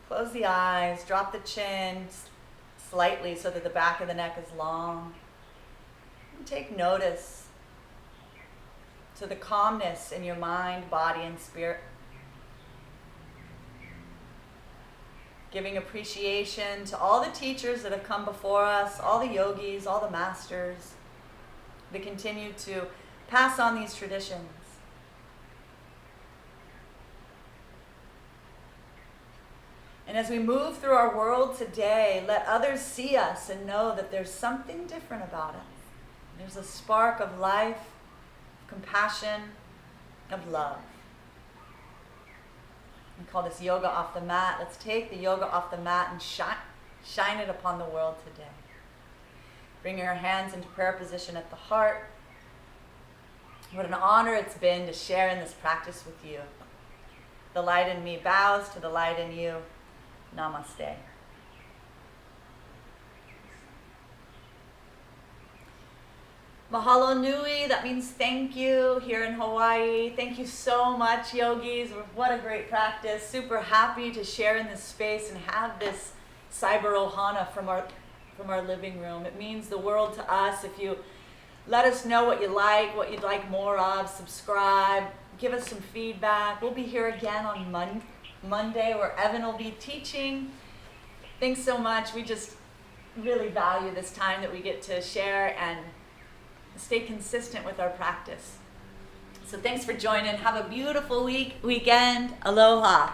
Close the eyes, drop the chin slightly so that the back of the neck is long. And take notice to the calmness in your mind, body, and spirit. Giving appreciation to all the teachers that have come before us, all the yogis, all the masters that continue to pass on these traditions. And as we move through our world today, let others see us and know that there's something different about us. There's a spark of life, compassion, of love. We call this yoga off the mat. Let's take the yoga off the mat and shine it upon the world today. Bring your hands into prayer position at the heart. What an honor it's been to share in this practice with you. The light in me bows to the light in you. Namaste. Mahalo nui, that means thank you here in Hawaii. Thank you so much, yogis. What a great practice. Super happy to share in this space and have this cyber ohana from our living room. It means the world to us. If you let us know what you'd like more of, subscribe, give us some feedback. We'll be here again on Monday where Evan will be teaching. Thanks so much. We just really value this time that we get to share and stay consistent with our practice. So thanks for joining. Have a beautiful weekend. Aloha.